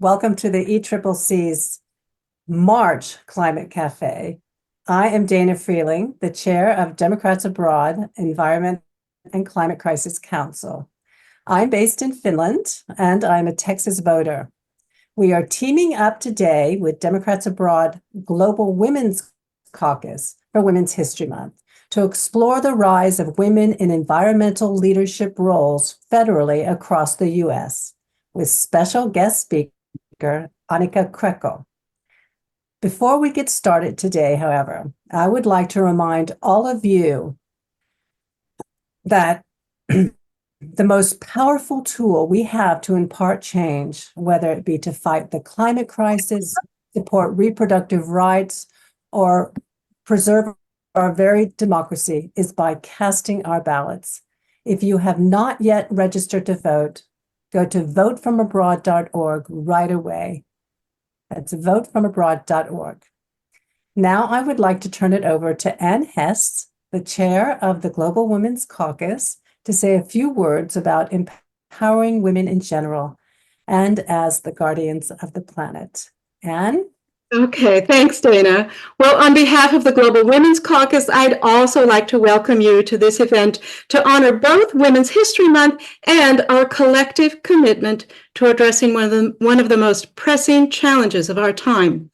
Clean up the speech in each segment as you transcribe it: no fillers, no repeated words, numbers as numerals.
Welcome to the ECCC's March Climate Cafe. I am Dana Freeling, the chair of Democrats Abroad Environment and Climate Crisis Council. I'm based in Finland, and I'm a Texas voter. We are teaming up today with Democrats Abroad Global Women's Caucus for Women's History Month to explore the rise of women in environmental leadership roles federally across the U.S., with special guest speaker Anika Kreckel. Before we get started today, however, I would like to remind all of you that the most powerful tool we have to impart change, whether it be to fight the climate crisis, support reproductive rights, or preserve our very democracy, is by casting our ballots. If you have not yet registered to vote, go to votefromabroad.org right away. That's votefromabroad.org. Now I would like to turn it over to Ann Hess, the chair of the Global Women's Caucus, to say a few words about empowering women in general and as the guardians of the planet. Ann? Okay, thanks, Dana. Well, on behalf of the Global Women's Caucus, I'd also like to welcome you to this event to honor both Women's History Month and our collective commitment to addressing one of the most pressing challenges of our time.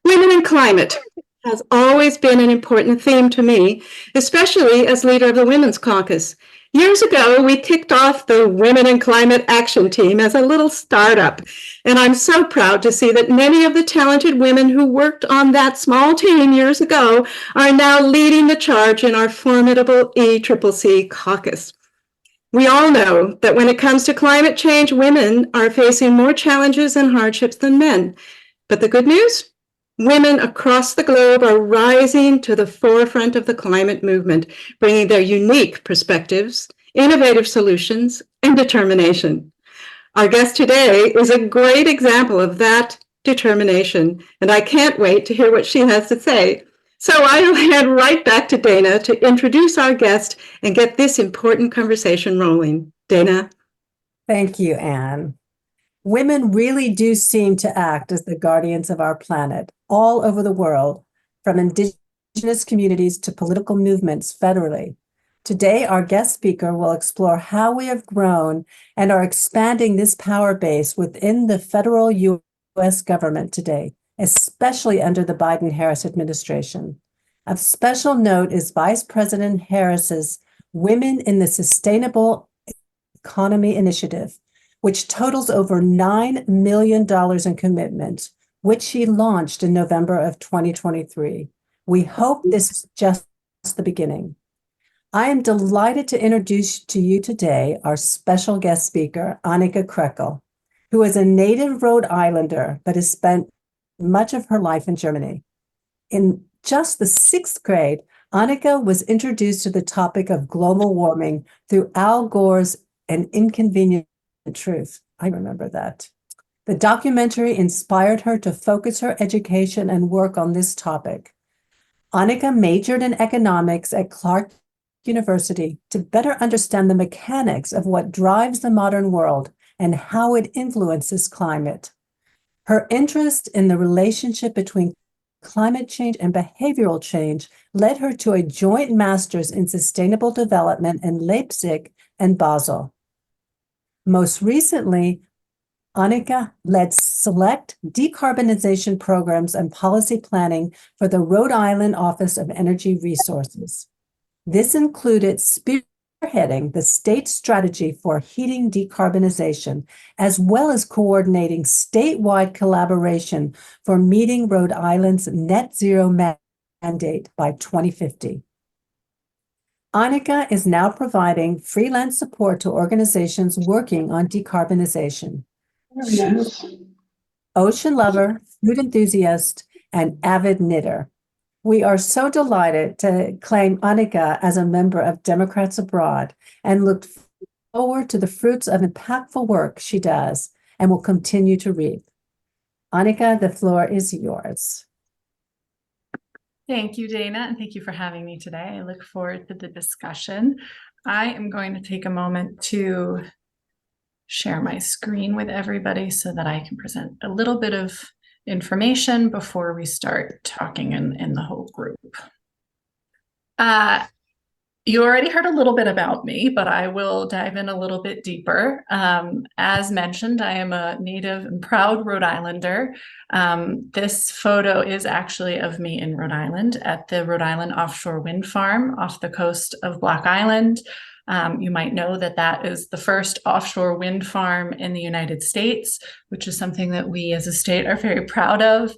Women and climate has always been an important theme to me, especially as leader of the Women's Caucus. Years ago, we kicked off the Women in Climate Action Team as a little startup, and I'm so proud to see that many of the talented women who worked on that small team years ago are now leading the charge in our formidable ECCC caucus. We all know that when it comes to climate change, women are facing more challenges and hardships than men. But the good news? Women across the globe are rising to the forefront of the climate movement, bringing their unique perspectives, innovative solutions, and determination. Our guest today is a great example of that determination, and I can't wait to hear what she has to say. So I'll hand right back to Dana to introduce our guest and get this important conversation rolling. Dana? Thank you, Ann. Women really do seem to act as the guardians of our planet all over the world, from indigenous communities to political movements federally. Today, our guest speaker will explore how we have grown and are expanding this power base within the federal U.S. government today, especially under the Biden-Harris administration. Of special note is Vice President Harris's Women in the Sustainable Economy Initiative, which totals over $9 million in commitments, which she launched in November of 2023. We hope this is just the beginning. I am delighted to introduce to you today our special guest speaker, Anika Kreckel, who is a native Rhode Islander but has spent much of her life in Germany. In just the 6th grade, Anika was introduced to the topic of global warming through Al Gore's An Inconvenient Truth. I remember that. The documentary inspired her to focus her education and work on this topic. Anika majored in economics at Clark University to better understand the mechanics of what drives the modern world and how it influences climate. Her interest in the relationship between climate change and behavioral change led her to a joint master's in sustainable development in Leipzig and Basel. Most recently, Anika led select decarbonization programs and policy planning for the Rhode Island Office of Energy Resources. This included spearheading the state strategy for heating decarbonization, as well as coordinating statewide collaboration for meeting Rhode Island's net zero mandate by 2050. Anika is now providing freelance support to organizations working on decarbonization. Yes. Ocean lover, food enthusiast, and avid knitter. We are so delighted to claim Anika as a member of Democrats Abroad and look forward to the fruits of impactful work she does and will continue to reap. Anika, the floor is yours. Thank you, Dana, and thank you for having me today. I look forward to the discussion. I am going to take a moment to share my screen with everybody so that I can present a little bit of information before we start talking in the whole group. You already heard a little bit about me, but I will dive in a little bit deeper. As mentioned, I am a native and proud Rhode Islander. This photo is actually of me in Rhode Island at the Rhode Island offshore wind farm off the coast of Block Island. You might know that that is the first offshore wind farm in the United States, which is something that we as a state are very proud of.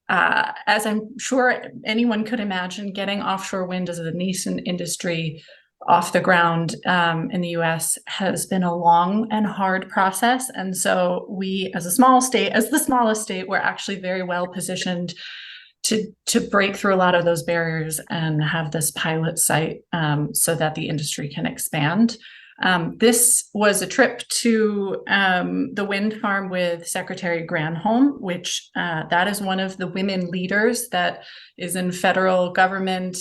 As I'm sure anyone could imagine, getting offshore wind as a nascent industry off the ground in the US has been a long and hard process. And so we, as a small state, as the smallest state, we're actually very well positioned to break through a lot of those barriers and have this pilot site so that the industry can expand. This was a trip to the wind farm with Secretary Granholm, which that is one of the women leaders that is in federal government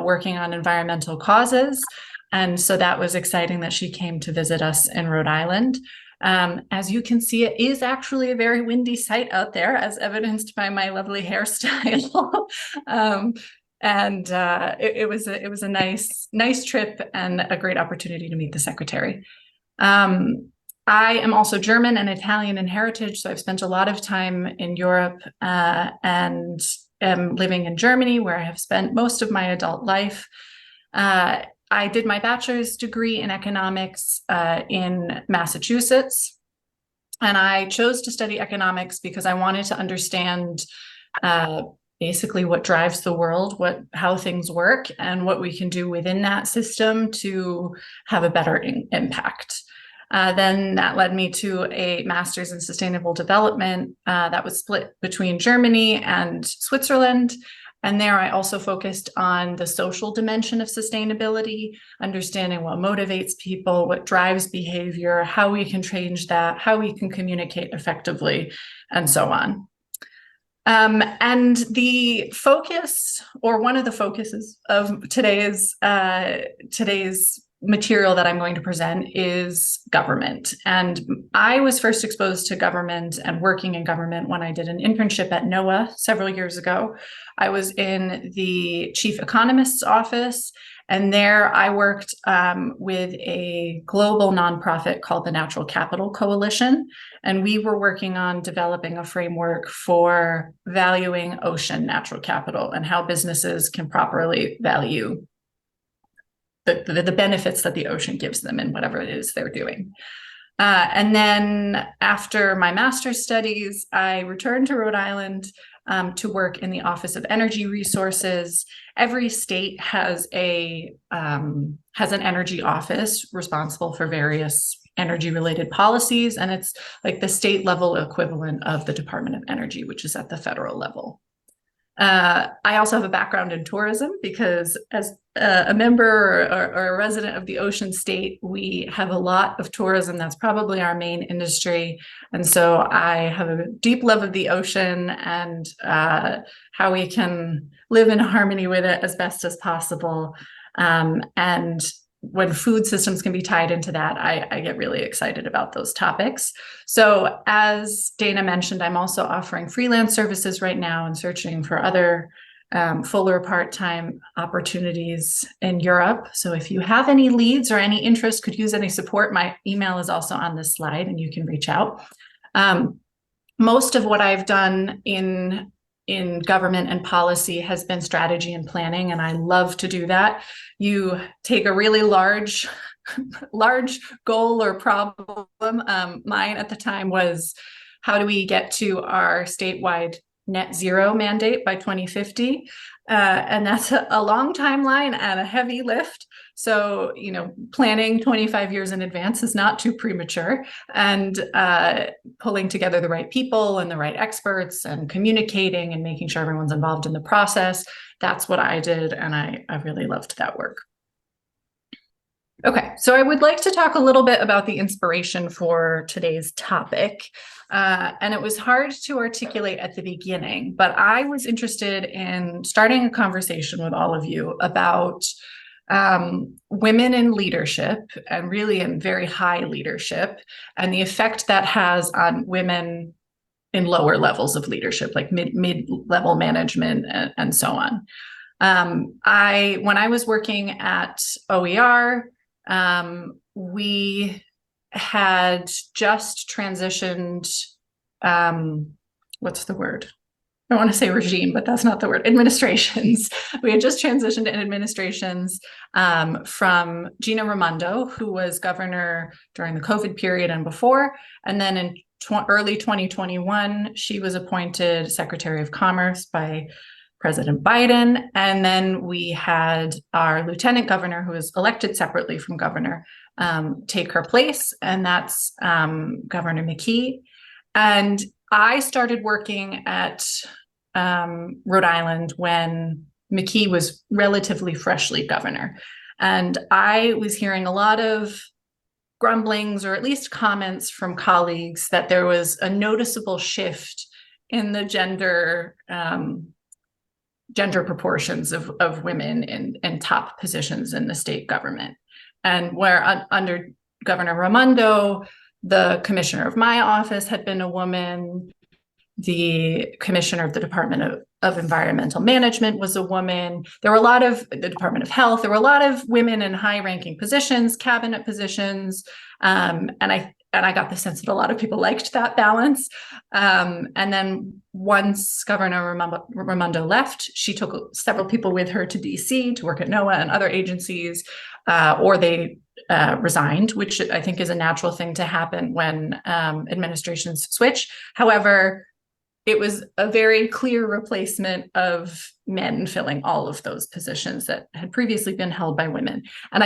working on environmental causes. And so that was exciting that she came to visit us in Rhode Island. As you can see, it is actually a very windy site out there, as evidenced by my lovely hairstyle. It was a nice trip and a great opportunity to meet the secretary. I am also German and Italian in heritage, so I've spent a lot of time in Europe and am living in Germany, where I have spent most of my adult life. I did my bachelor's degree in economics in Massachusetts, and I chose to study economics because I wanted to understand basically what drives the world, how things work, and what we can do within that system to have a better impact. Then that led me to a master's in sustainable development that was split between Germany and Switzerland. And there I also focused on the social dimension of sustainability, understanding what motivates people, what drives behavior, how we can change that, how we can communicate effectively, and so on. And the focus, or one of the focuses of today's material that I'm going to present, is government. And I was first exposed to government and working in government when I did an internship at NOAA several years ago. I was in the chief economist's office, and there I worked with a global nonprofit called the Natural Capital Coalition. And we were working on developing a framework for valuing ocean natural capital and how businesses can properly value the benefits that the ocean gives them in whatever it is they're doing. And then after my master's studies, I returned to Rhode Island to work in the Office of Energy Resources. Every state has an energy office responsible for various energy-related policies, and it's like the state level equivalent of the Department of Energy, which is at the federal level. I also have a background in tourism because as a member or a resident of the ocean state, we have a lot of tourism. That's probably our main industry. And so I have a deep love of the ocean and how we can live in harmony with it as best as possible. And when food systems can be tied into that, I get really excited about those topics. So as Dana mentioned, I'm also offering freelance services right now and searching for other full or part-time opportunities in Europe. So if you have any leads or any interest, could use any support, my email is also on this slide and you can reach out. Most of what I've done in government and policy has been strategy and planning, and I love to do that. You take a really large goal or problem. Mine at the time was, how do we get to our statewide net zero mandate by 2050? And that's a long timeline and a heavy lift. So, planning 25 years in advance is not too premature, and pulling together the right people and the right experts and communicating and making sure everyone's involved in the process. That's what I did. And I really loved that work. Okay, so I would like to talk a little bit about the inspiration for today's topic. And it was hard to articulate at the beginning, but I was interested in starting a conversation with all of you about women in leadership, and really in very high leadership, and the effect that has on women in lower levels of leadership, like mid-level management and so on. When I was working at OER, we had just transitioned, what's the word? I want to say regime, but that's not the word. Administrations. We had just transitioned in administrations from Gina Raimondo, who was governor during the COVID period and before. And then in early 2021, she was appointed Secretary of Commerce by President Biden. And then we had our lieutenant governor, who was elected separately from governor, take her place. And that's Governor McKee. And I started working at Rhode Island when McKee was relatively freshly governor. And I was hearing a lot of grumblings, or at least comments from colleagues, that there was a noticeable shift in the gender proportions of women in top positions in the state government. And where under Governor Raimondo, the commissioner of my office had been a woman, the commissioner of the Department of Environmental Management was a woman. There were a lot of the Department of Health. There were a lot of women in high-ranking positions, cabinet positions, and I got the sense that a lot of people liked that balance. And then once Governor Raimondo left, she took several people with her to DC to work at NOAA and other agencies, or they resigned, which I think is a natural thing to happen when administrations switch. However, it was a very clear replacement of men filling all of those positions that had previously been held by women. And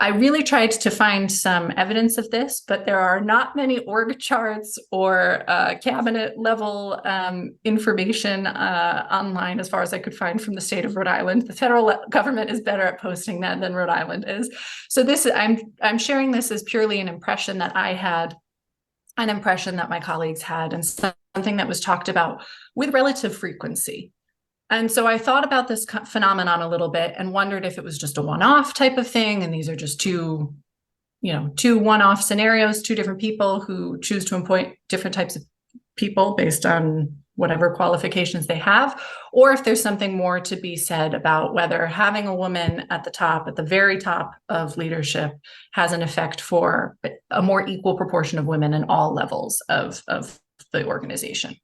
I really tried to find some evidence of this, but there are not many org charts or cabinet level information online, as far as I could find, from the state of Rhode Island. The federal government is better at posting that than Rhode Island is. So I'm sharing this as purely an impression that I had, an impression that my colleagues had, and something that was talked about with relative frequency. And so I thought about this phenomenon a little bit and wondered if it was just a one-off type of thing, and these are just two one-off scenarios, two different people who choose to appoint different types of people based on whatever qualifications they have, or if there's something more to be said about whether having a woman at the top, at the very top of leadership, has an effect for a more equal proportion of women in all levels of the organization.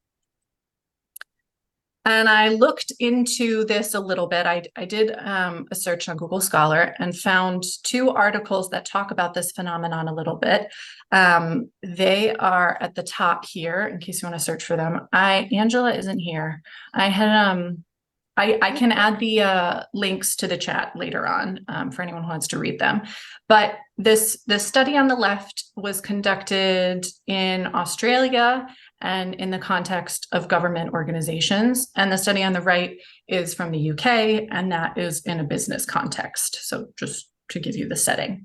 And I looked into this a little bit. I did a search on Google Scholar and found two articles that talk about this phenomenon a little bit. They are at the top here, in case you want to search for them. Angela isn't here. I can add the links to the chat later on for anyone who wants to read them. But this study on the left was conducted in Australia and in the context of government organizations. And the study on the right is from the UK, and that is in a business context. So just to give you the setting.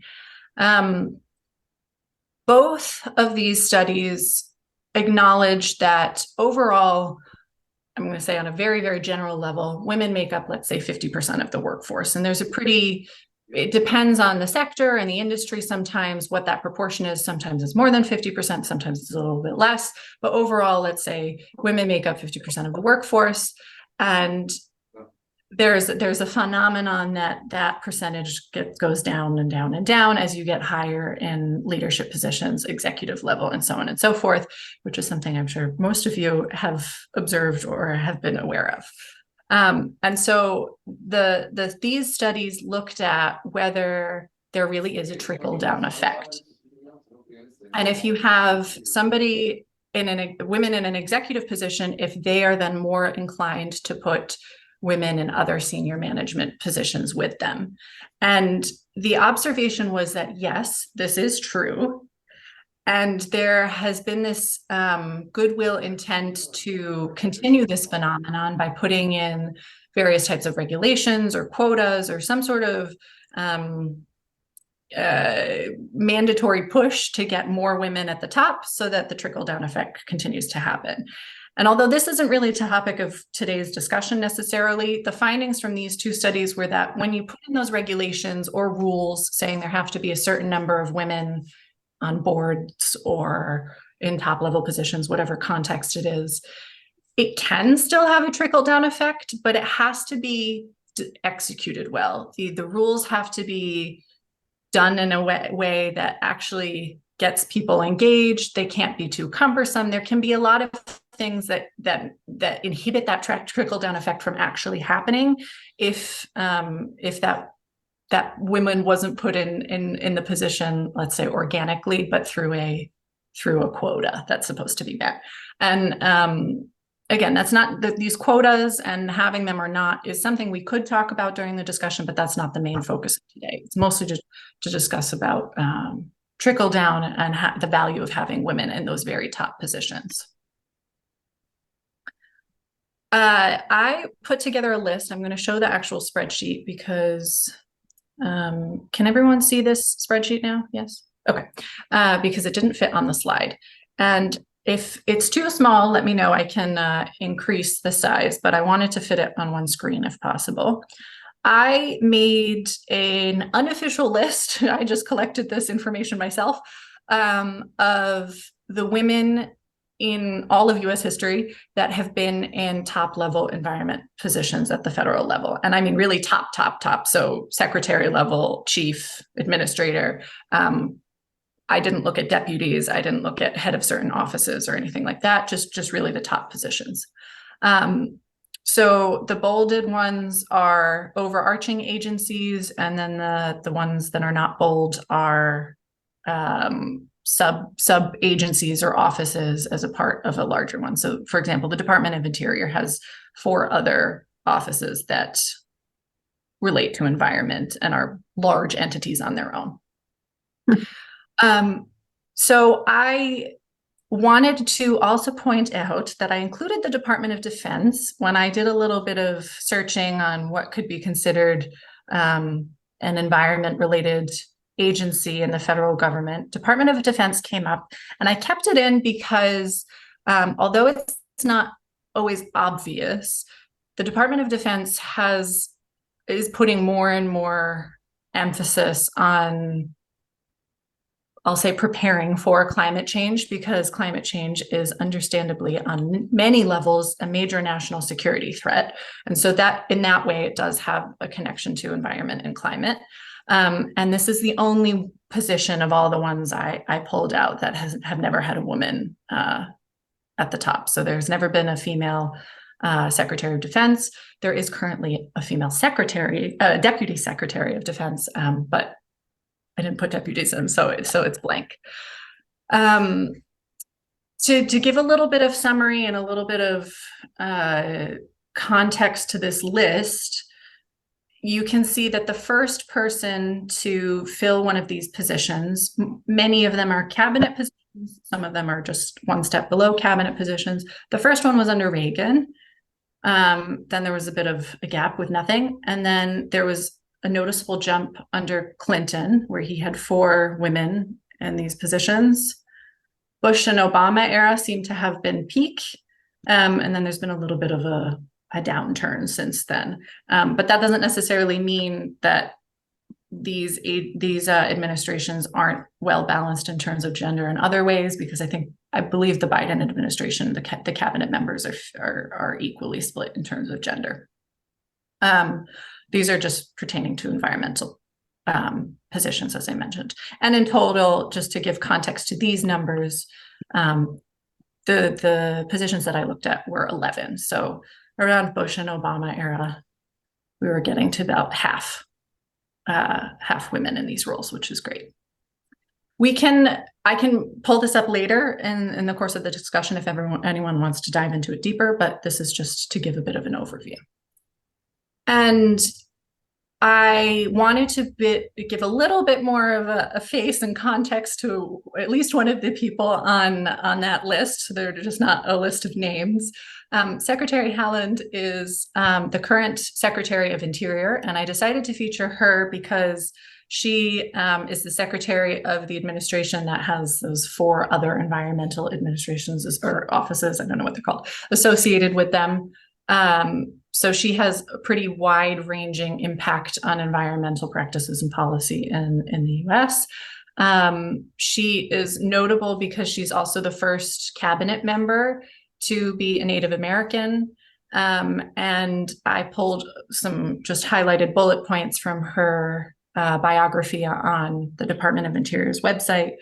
Both of these studies acknowledge that overall, I'm going to say on a very, very general level, women make up, let's say, 50% of the workforce. And there's it depends on the sector and the industry sometimes what that proportion is. Sometimes it's more than 50%, sometimes it's a little bit less. But overall, let's say women make up 50% of the workforce. And there's a phenomenon that percentage goes down and down and down as you get higher in leadership positions, executive level, and so on and so forth, which is something I'm sure most of you have observed or have been aware of. And so these studies looked at whether there really is a trickle-down effect. And if you have somebody women in an executive position, if they are then more inclined to put women in other senior management positions with them. And the observation was that, yes, this is true. And there has been this goodwill intent to continue this phenomenon by putting in various types of regulations or quotas or some sort of mandatory push to get more women at the top so that the trickle-down effect continues to happen. And although this isn't really the topic of today's discussion necessarily, the findings from these two studies were that when you put in those regulations or rules saying there have to be a certain number of women on boards or in top level positions, whatever context it is, it can still have a trickle down effect, but it has to be executed well. The rules have to be done in a way that actually gets people engaged. They can't be too cumbersome. There can be a lot of things that inhibit that trickle down effect from actually happening if that woman wasn't put in the position, let's say organically, but through a quota that's supposed to be met. And again, that's not these quotas and having them or not is something we could talk about during the discussion, but that's not the main focus of today. It's mostly just to discuss about trickle down and the value of having women in those very top positions. I put together a list. I'm going to show the actual spreadsheet because can everyone see this spreadsheet now? Yes. Okay. Because it didn't fit on the slide. And if it's too small, let me know. I can increase the size, but I wanted to fit it on one screen if possible. I made an unofficial list. I just collected this information myself of the women in all of US history that have been in top level environment positions at the federal level. And I mean, really top. So secretary level, chief, administrator. I didn't look at deputies. I didn't look at head of certain offices or anything like that. Just really the top positions. So the bolded ones are overarching agencies, and then the ones that are not bold are sub agencies or offices as a part of a larger one. So for example, the Department of Interior has 4 other offices that relate to environment and are large entities on their own. So I wanted to also point out that I included the Department of Defense when I did a little bit of searching on what could be considered an environment-related agency in the federal government. Department of Defense came up, and I kept it in because although it's not always obvious, the Department of Defense is putting more and more emphasis on, I'll say, preparing for climate change, because climate change is understandably on many levels a major national security threat. And so that in that way, it does have a connection to environment and climate. And this is the only position of all the ones I pulled out that have never had a woman at the top. So there's never been a female Secretary of Defense. There is currently a female Deputy Secretary of Defense, but I didn't put deputies in, so it's blank. To give a little bit of summary and a little bit of context to this list, you can see that the first person to fill one of these positions, many of them are cabinet positions, some of them are just one step below cabinet positions. The first one was under Reagan. Then there was a bit of a gap with nothing. And then there was a noticeable jump under Clinton, where he had 4 women in these positions. Bush and Obama era seemed to have been peak. And then there's been a little bit of a downturn since then. But that doesn't necessarily mean that these administrations aren't well balanced in terms of gender in other ways, because I believe the Biden administration, the cabinet members are equally split in terms of gender. These are just pertaining to environmental positions, as I mentioned. And in total, just to give context to these numbers, the positions that I looked at were 11. So around Bush and Obama era, we were getting to about half women in these roles, which is great. I can pull this up later in the course of the discussion if anyone wants to dive into it deeper, but this is just to give a bit of an overview. And I wanted to give a little bit more of a face and context to at least one of the people on that list. So they're just not a list of names. Secretary Haaland is the current Secretary of Interior, and I decided to feature her because She is the secretary of the administration that has those 4 other environmental administrations or offices, I don't know what they're called, associated with them. So she has a pretty wide-ranging impact on environmental practices and policy in the US. She is notable because she's also the first cabinet member to be a Native American. And I pulled some just highlighted bullet points from her biography on the Department of Interior's website,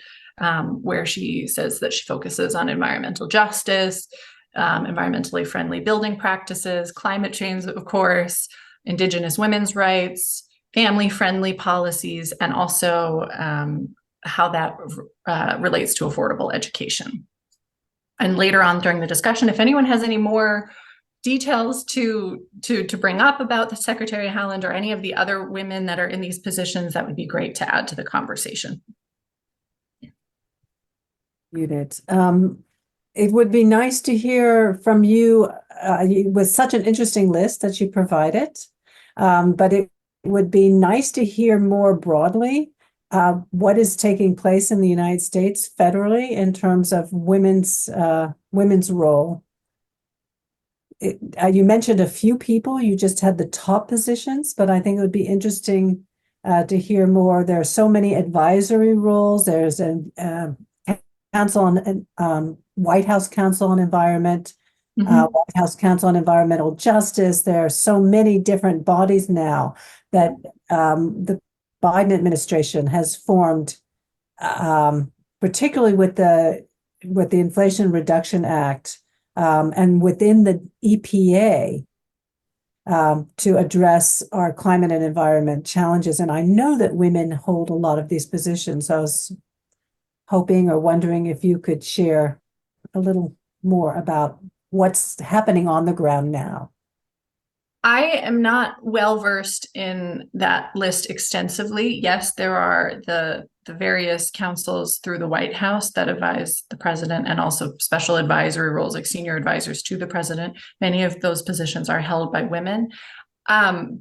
where she says that she focuses on environmental justice, environmentally friendly building practices, climate change, of course, Indigenous women's rights, family-friendly policies, and also how that relates to affordable education. And later on during the discussion, if anyone has any more details to bring up about the Secretary Haaland or any of the other women that are in these positions, that would be great to add to the conversation. Judith, it would be nice to hear from you with such an interesting list that you provided, but it would be nice to hear more broadly what is taking place in the United States federally in terms of women's role. You mentioned a few people, you just had the top positions, but I think it would be interesting to hear more. There are so many advisory roles. There's a council on White House Council on Environment, White House Council on Environmental Justice. There are so many different bodies now that the Biden administration has formed, particularly with the Inflation Reduction Act, and within the EPA, to address our climate and environment challenges. And I know that women hold a lot of these positions. I was hoping or wondering if you could share a little more about what's happening on the ground now. I am not well versed in that list extensively. Yes, there are the various councils through the White House that advise the president, and also special advisory roles like senior advisors to the president. Many of those positions are held by women.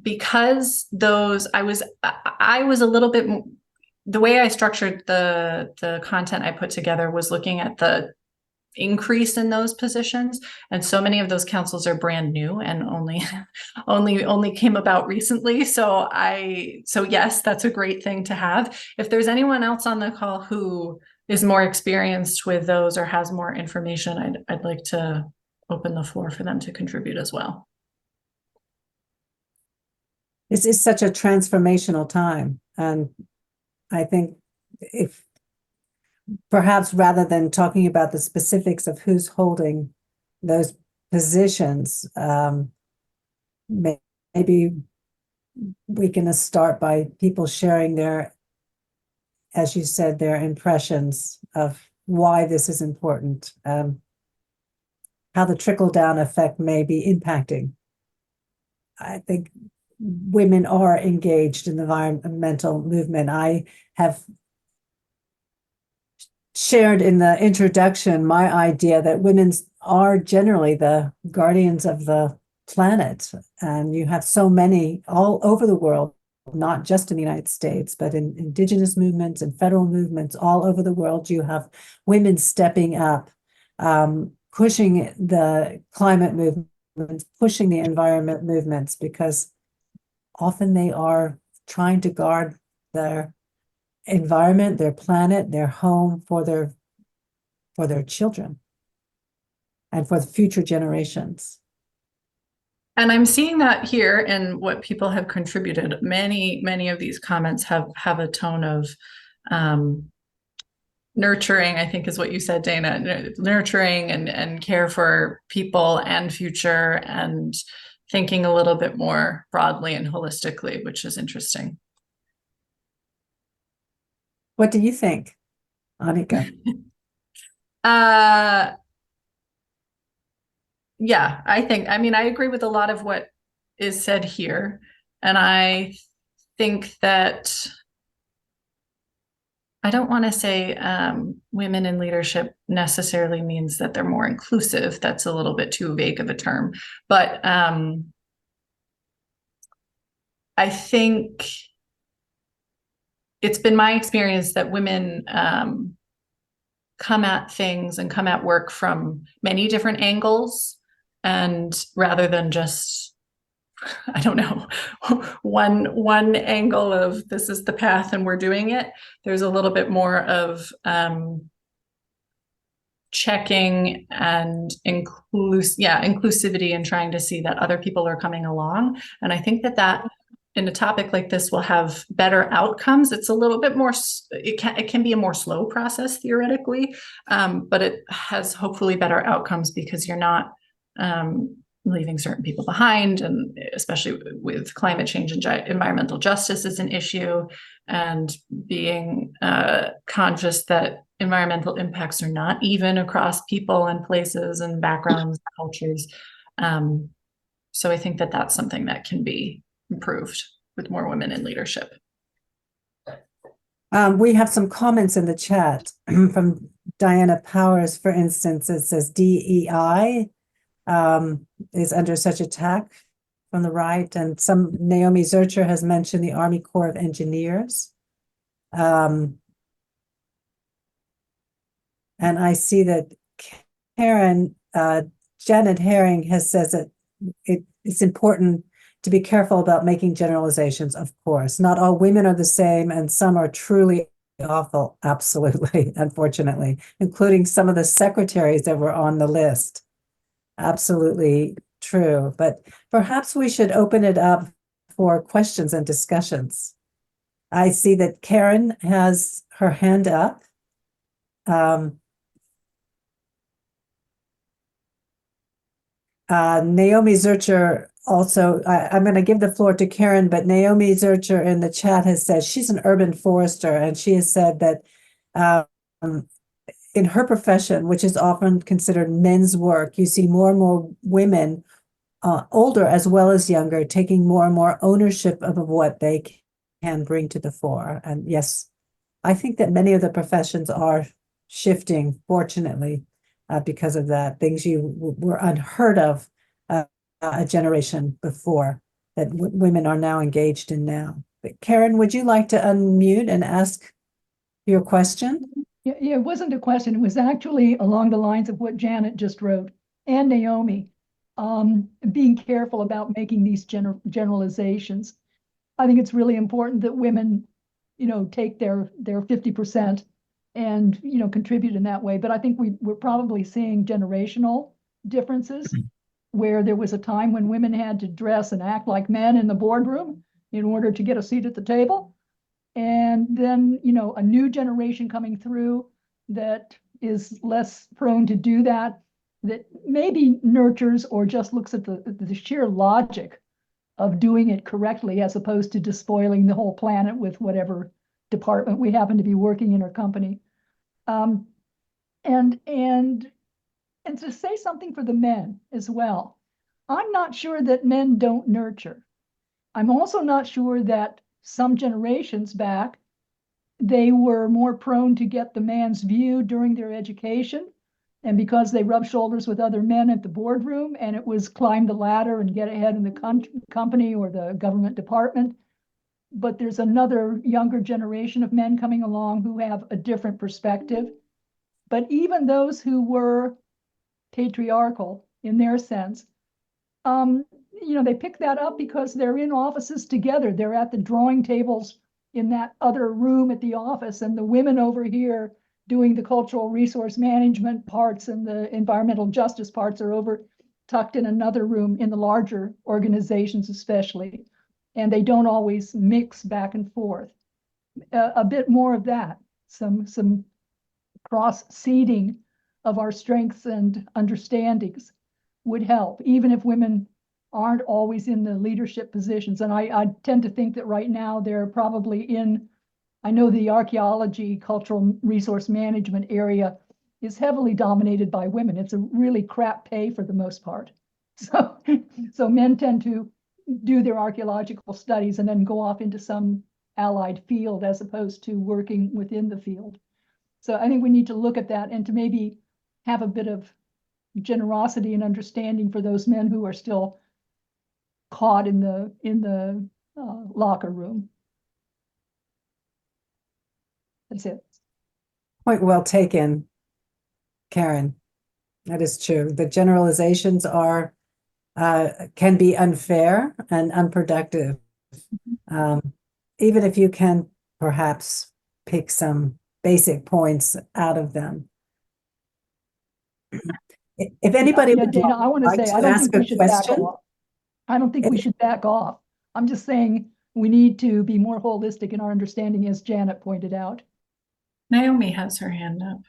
Because I was a little bit, the way I structured the content I put together was looking at the increase in those positions, and so many of those councils are brand new and only came about recently. So yes, that's a great thing to have. If there's anyone else on the call who is more experienced with those or has more information, I'd like to open the floor for them to contribute as well. This is such a transformational time, and I think if perhaps rather than talking about the specifics of who's holding those positions, maybe we can start by people sharing their, as you said, their impressions of why this is important, how the trickle-down effect may be impacting. I think women are engaged in the environmental movement. I have shared in the introduction my idea that women are generally the guardians of the planet, and you have so many all over the world, not just in the United States, but in indigenous movements and federal movements all over the world. You have women stepping up, pushing the climate movements, pushing the environment movements, because often they are trying to guard their environment, their planet, their home for their children and for the future generations. And I'm seeing that here in what people have contributed. Many of these comments have a tone of nurturing, I think is what you said, Dana, nurturing and care for people and future, and thinking a little bit more broadly and holistically, which is interesting. What do you think, Anika? Yeah, I agree with a lot of what is said here. And I think that I don't want to say women in leadership necessarily means that they're more inclusive. That's a little bit too vague of a term. But I think it's been my experience that women come at things and come at work from many different angles, and rather than just, I don't know, one angle of this is the path and we're doing it, there's a little bit more of checking and inclusivity and trying to see that other people are coming along. And I think that in a topic like this will have better outcomes. It's a little bit more, it can be a more slow process theoretically, but it has hopefully better outcomes because you're not leaving certain people behind, and especially with climate change and environmental justice is an issue, and being conscious that environmental impacts are not even across people and places and backgrounds, cultures. So I think that that's something that can be improved with more women in leadership. We have some comments in the chat from Diana Powers, for instance. It says DEI is under such attack from the right, and Naomi Zurcher has mentioned the Army Corps of Engineers. And I see that Karen, Janet Herring says that it's important to be careful about making generalizations, of course. Not all women are the same, and some are truly awful, absolutely, unfortunately, including some of the secretaries that were on the list. Absolutely true. But perhaps we should open it up for questions and discussions. I see that Karen has her hand up. Naomi Zurcher also, I'm going to give the floor to Karen, but Naomi Zurcher in the chat has said she's an urban forester, and she has said that in her profession, which is often considered men's work, you see more and more women, older as well as younger, taking more and more ownership of what they can bring to the fore. And yes, I think that many of the professions are shifting, fortunately, because of that. Things you were unheard of a generation before that women are now engaged in now. But Karen, would you like to unmute and ask your question? Yeah, it wasn't a question. It was actually along the lines of what Janet just wrote, and Naomi, being careful about making these generalizations. I think it's really important that women, take their 50% and, contribute in that way. But I think we're probably seeing generational differences where there was a time when women had to dress and act like men in the boardroom in order to get a seat at the table. And then, a new generation coming through that is less prone to do that, that maybe nurtures or just looks at the sheer logic of doing it correctly, as opposed to despoiling the whole planet with whatever department we happen to be working in or company. And to say something for the men as well, I'm not sure that men don't nurture. I'm also not sure that some generations back, they were more prone to get the man's view during their education. And because they rubbed shoulders with other men at the boardroom, and it was climb the ladder and get ahead in the company or the government department. But there's another younger generation of men coming along who have a different perspective. But even those who were patriarchal in their sense, they pick that up because they're in offices together. They're at the drawing tables in that other room at the office, and the women over here doing the cultural resource management parts and the environmental justice parts are over tucked in another room in the larger organizations especially. And they don't always mix back and forth. A bit more of that, some cross-seeding of our strengths and understandings would help, even if women aren't always in the leadership positions. And I tend to think that right now they're probably I know the archaeology, cultural resource management area is heavily dominated by women. It's a really crap pay for the most part. So men tend to do their archaeological studies and then go off into some allied field as opposed to working within the field. So I think we need to look at that and to maybe have a bit of generosity and understanding for those men who are still caught in the locker room. That's it. Point well taken, Karen. That is true. The generalizations are can be unfair and unproductive. Even if you can perhaps pick some basic points out of them. If anybody would Dana, I want to like say, to I don't ask think we a should back question, off. I don't think we should back off. I'm just saying we need to be more holistic in our understanding, as Janet pointed out. Naomi has her hand up.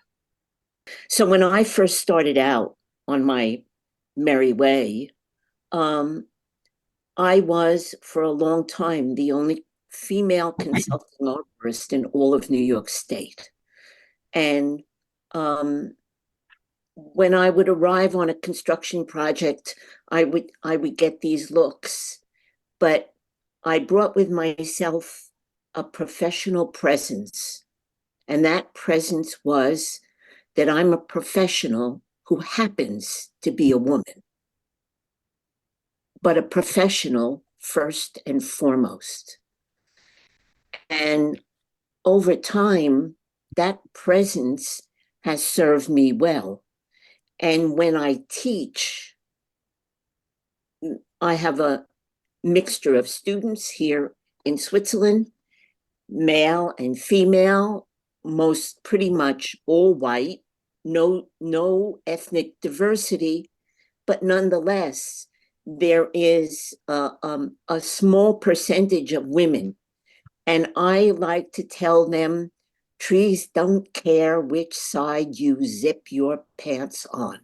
So when I first started out on my merry way, I was for a long time the only female consulting arborist in all of New York State. And when I would arrive on a construction project, I would get these looks, but I brought with myself a professional presence. And that presence was that I'm a professional who happens to be a woman, but a professional first and foremost. And over time, that presence has served me well. And when I teach, I have a mixture of students here in Switzerland, male and female, most pretty much all white, no ethnic diversity, but nonetheless, there is a small percentage of women. And I like to tell them, trees don't care which side you zip your pants on.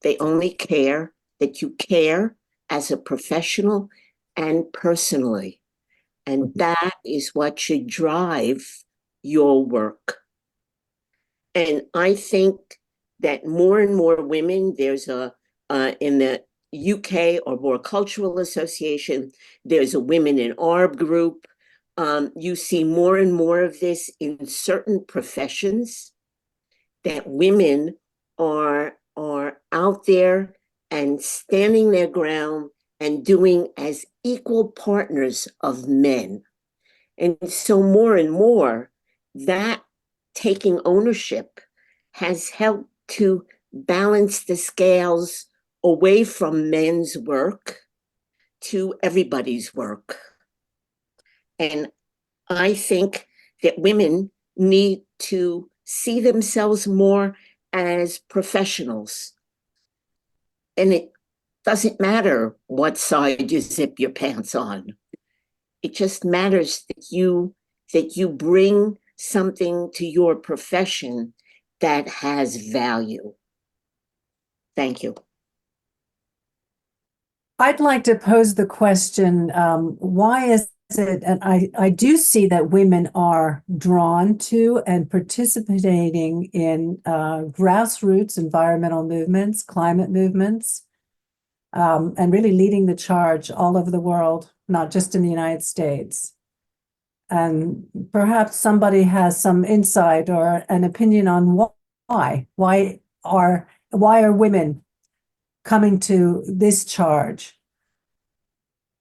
They only care that you care as a professional and personally. And that is what should drive your work. And I think that more and more women, there's in the UK Arboricultural Association, there's a Women in Arb group. You see more and more of this in certain professions, that women are out there and standing their ground and doing as equal partners of men. And so more and more, that taking ownership has helped to balance the scales away from men's work to everybody's work. And I think that women need to see themselves more as professionals. And it doesn't matter what side you zip your pants on. It just matters that you bring something to your profession that has value. Thank you. I'd like to pose the question, why is it, and I do see that women are drawn to and participating in grassroots environmental movements, climate movements, and really leading the charge all over the world, not just in the United States. And perhaps somebody has some insight or an opinion on why are women coming to this charge.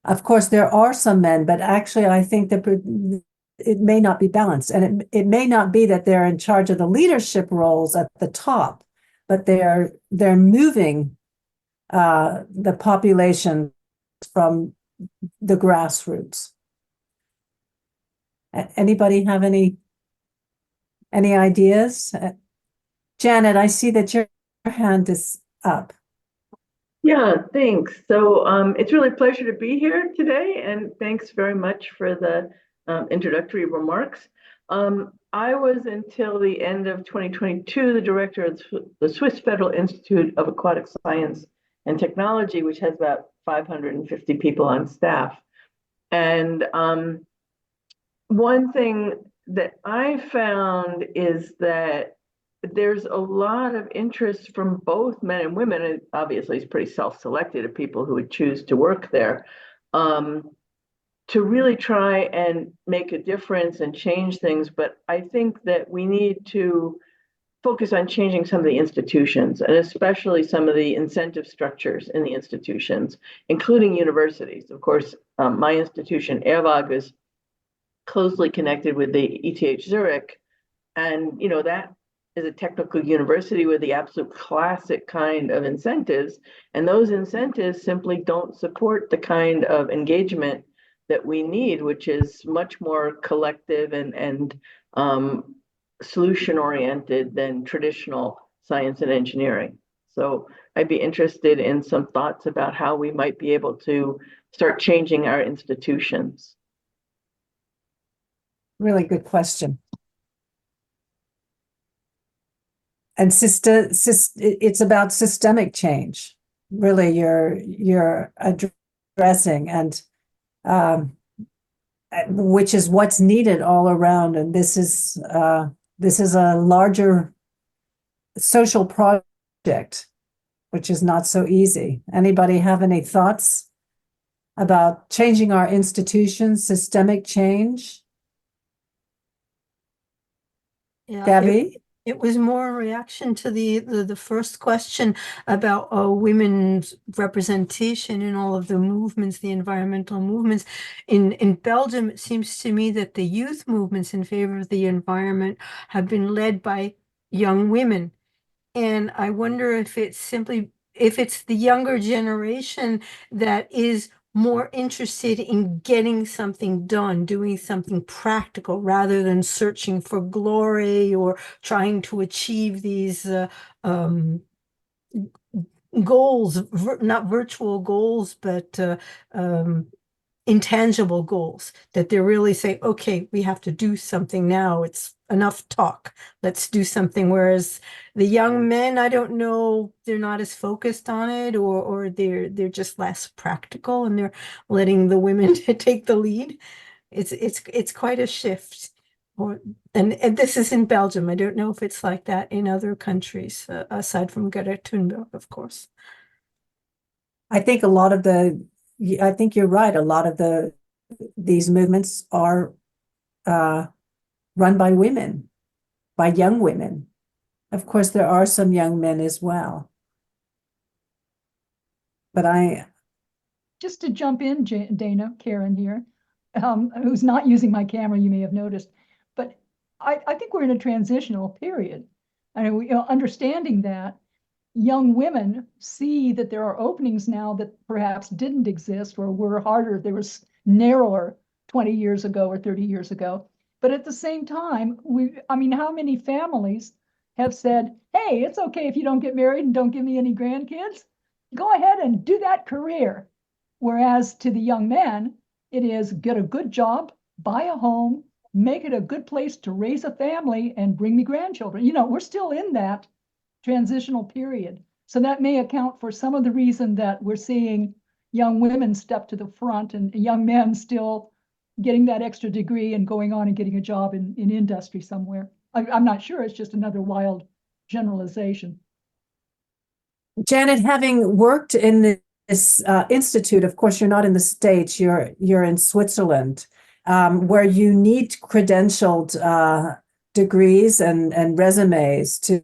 Of course, there are some men, but actually I think that it may not be balanced. And it may not be that they're in charge of the leadership roles at the top, but they're moving the population from the grassroots. Anybody have any ideas? Janet, I see that your hand is up. Yeah, thanks. So it's really a pleasure to be here today, and thanks very much for the introductory remarks. I was, until the end of 2022, the director of the Swiss Federal Institute of Aquatic Science and Technology, which has about 550 people on staff. And one thing that I found is that there's a lot of interest from both men and women, and obviously it's pretty self-selected of people who would choose to work there, to really try and make a difference and change things. But I think that we need to focus on changing some of the institutions, and especially some of the incentive structures in the institutions, including universities. Of course, my institution, ERWAG, is closely connected with the ETH Zurich, And, that is a technical university with the absolute classic kind of incentives. And those incentives simply don't support the kind of engagement that we need, which is much more collective and solution oriented than traditional science and engineering. So I'd be interested in some thoughts about how we might be able to start changing our institutions. Really good question. And it's about systemic change. Really, you're addressing, and which is what's needed all around. And this is a larger social project, which is not so easy. Anybody have any thoughts about changing our institutions, systemic change? Yeah, Gabby? it was more a reaction to the first question about women's representation in all of the movements, the environmental movements. In Belgium, it seems to me that the youth movements in favor of the environment have been led by young women. And I wonder if it's the younger generation that is more interested in getting something done, doing something practical, rather than searching for glory or trying to achieve these goals, not virtual goals, but intangible goals, that they're really saying, okay, we have to do something now. It's enough talk. Let's do something. Whereas the young men, I don't know, they're not as focused on it, or they're just less practical, and they're letting the women take the lead. It's quite a shift. And this is in Belgium. I don't know if it's like that in other countries, aside from Greta Thunberg, of course. I think I think you're right. A lot of these movements are run by women, by young women. Of course, there are some young men as well. But just to jump in, Dana, Karen here, who's not using my camera, you may have noticed, but I think we're in a transitional period. And understanding that young women see that there are openings now that perhaps didn't exist or were harder, they were narrower 20 years ago or 30 years ago. But at the same time, how many families have said, hey, it's okay if you don't get married and don't give me any grandkids? Go ahead and do that career. Whereas to the young man, it is get a good job, buy a home, make it a good place to raise a family and bring me grandchildren. We're still in that transitional period. So that may account for some of the reason that we're seeing young women step to the front and young men still getting that extra degree and going on and getting a job in industry somewhere. I'm not sure. It's just another wild generalization. Janet, having worked in this institute, of course, you're not in the States, you're in Switzerland, where you need credentialed degrees and resumes to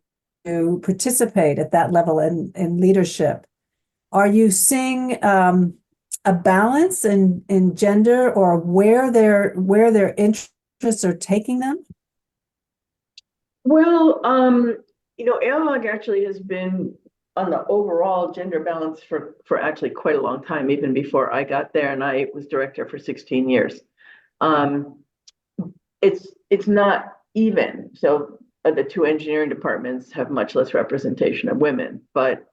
participate at that level in leadership. Are you seeing a balance in gender, or where their interests are taking them? Well, ALOG actually has been on the overall gender balance for actually quite a long time, even before I got there, and I was director for 16 years. It's not even. So the two engineering departments have much less representation of women, but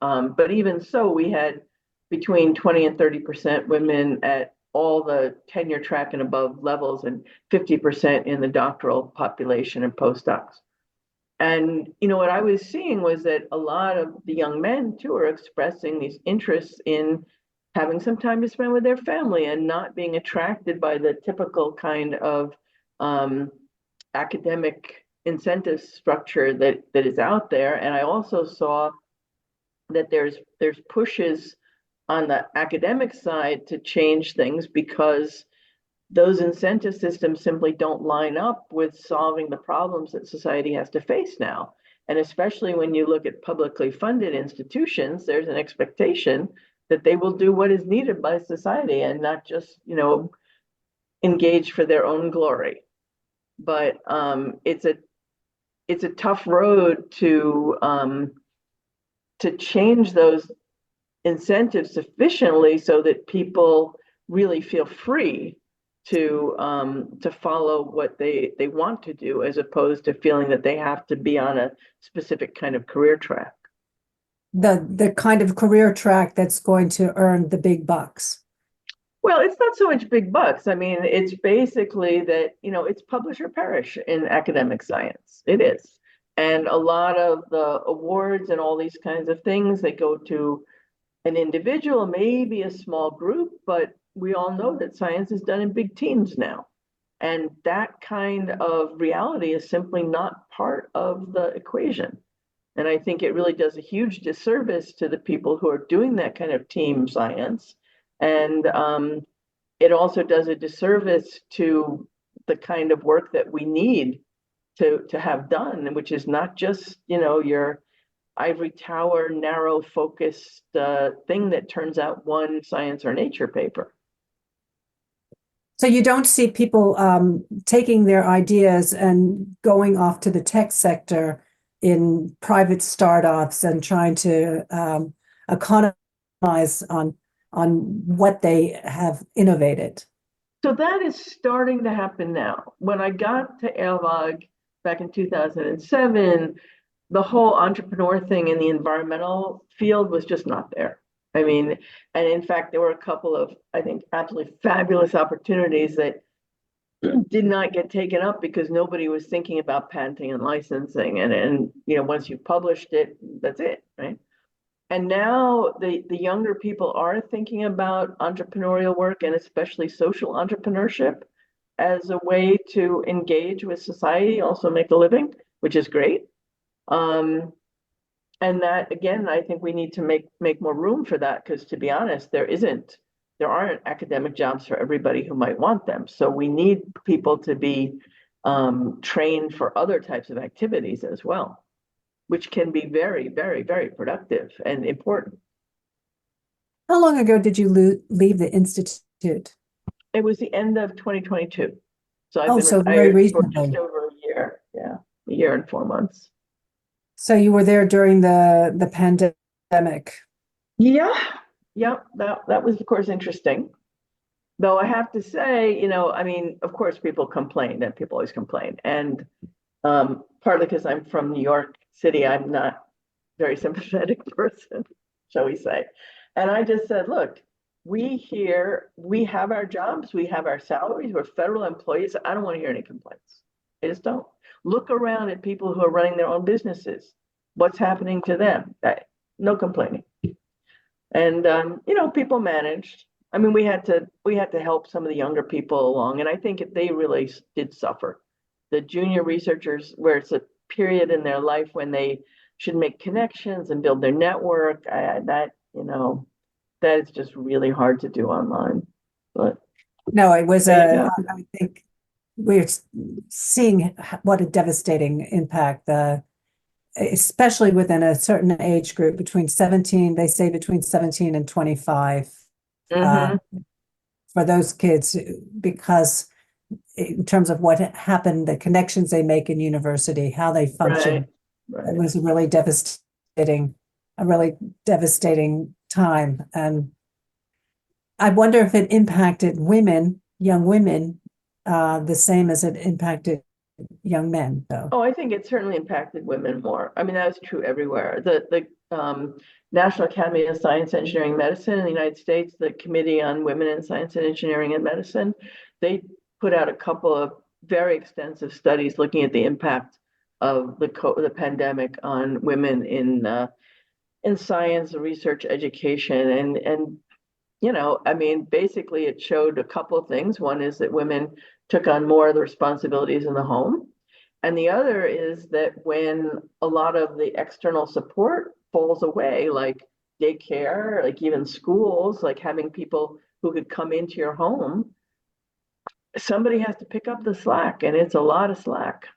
even so, we had between 20 and 30% women at all the tenure track and above levels, and 50% in the doctoral population and postdocs. And what I was seeing was that a lot of the young men too are expressing these interests in having some time to spend with their family and not being attracted by the typical kind of academic incentive structure that is out there. And I also saw that there's pushes on the academic side to change things, because those incentive systems simply don't line up with solving the problems that society has to face now. And especially when you look at publicly funded institutions, there's an expectation that they will do what is needed by society and not just, engage for their own glory. But it's it's a tough road to change those incentives sufficiently so that people really feel free to follow what they want to do, as opposed to feeling that they have to be on a specific kind of career track. The kind of career track that's going to earn the big bucks. Well, it's not so much big bucks. I mean, it's basically that, it's publish or perish in academic science. It is. And a lot of the awards and all these kinds of things, they go to an individual, maybe a small group, but we all know that science is done in big teams now. And that kind of reality is simply not part of the equation. And I think it really does a huge disservice to the people who are doing that kind of team science. And it also does a disservice to the kind of work that we need to have done, which is not just, your ivory tower, narrow focused thing that turns out one science or nature paper. So you don't see people taking their ideas and going off to the tech sector in private startups and trying to economize on what they have innovated. So that is starting to happen now. When I got to Leipzig back in 2007, the whole entrepreneur thing in the environmental field was just not there. I mean, and in fact, there were a couple of, I think, absolutely fabulous opportunities that did not get taken up because nobody was thinking about patenting and licensing. And once you've published it, that's it, right? And now the younger people are thinking about entrepreneurial work, and especially social entrepreneurship, as a way to engage with society, also make a living, which is great. And that, again, I think we need to make more room for that, because to be honest, there aren't academic jobs for everybody who might want them. So we need people to be trained for other types of activities as well, which can be very, very, very productive and important. How long ago did you leave the Institute? It was the end of 2022. So I've been so retired very for recently. just over a year. Yeah, a year and 4 months. So you were there during the pandemic. Yeah, that was, of course, interesting. Though I have to say, I mean, of course, people complain, and people always complain. And partly because I'm from New York City, I'm not a very sympathetic person, shall we say. And I just said, look, we have our jobs, we have our salaries, we're federal employees. I don't want to hear any complaints. I just don't. Look around at people who are running their own businesses. What's happening to them? No complaining. And people managed. I mean, we had to help some of the younger people along, and I think they really did suffer. The junior researchers, where it's a period in their life when they should make connections and build their network, that is just really hard to do online. But no, it was I think we're seeing what a devastating impact, especially within a certain age group between 17 and 25. For those kids, because in terms of what happened, the connections they make in university, how they function, right. It was a really devastating time. And I wonder if it impacted young women, the same as it impacted young men, though. Oh, I think it certainly impacted women more. I mean, that was true everywhere. The National Academy of Science, Engineering, Medicine in the United States, the Committee on Women in Science and Engineering and Medicine, they put out a couple of very extensive studies looking at the impact of the pandemic on women in science, research, education, and I mean, basically it showed a couple of things. One is that women took on more of the responsibilities in the home. And the other is that when a lot of the external support falls away, like daycare, like even schools, like having people who could come into your home, somebody has to pick up the slack, and it's a lot of slack.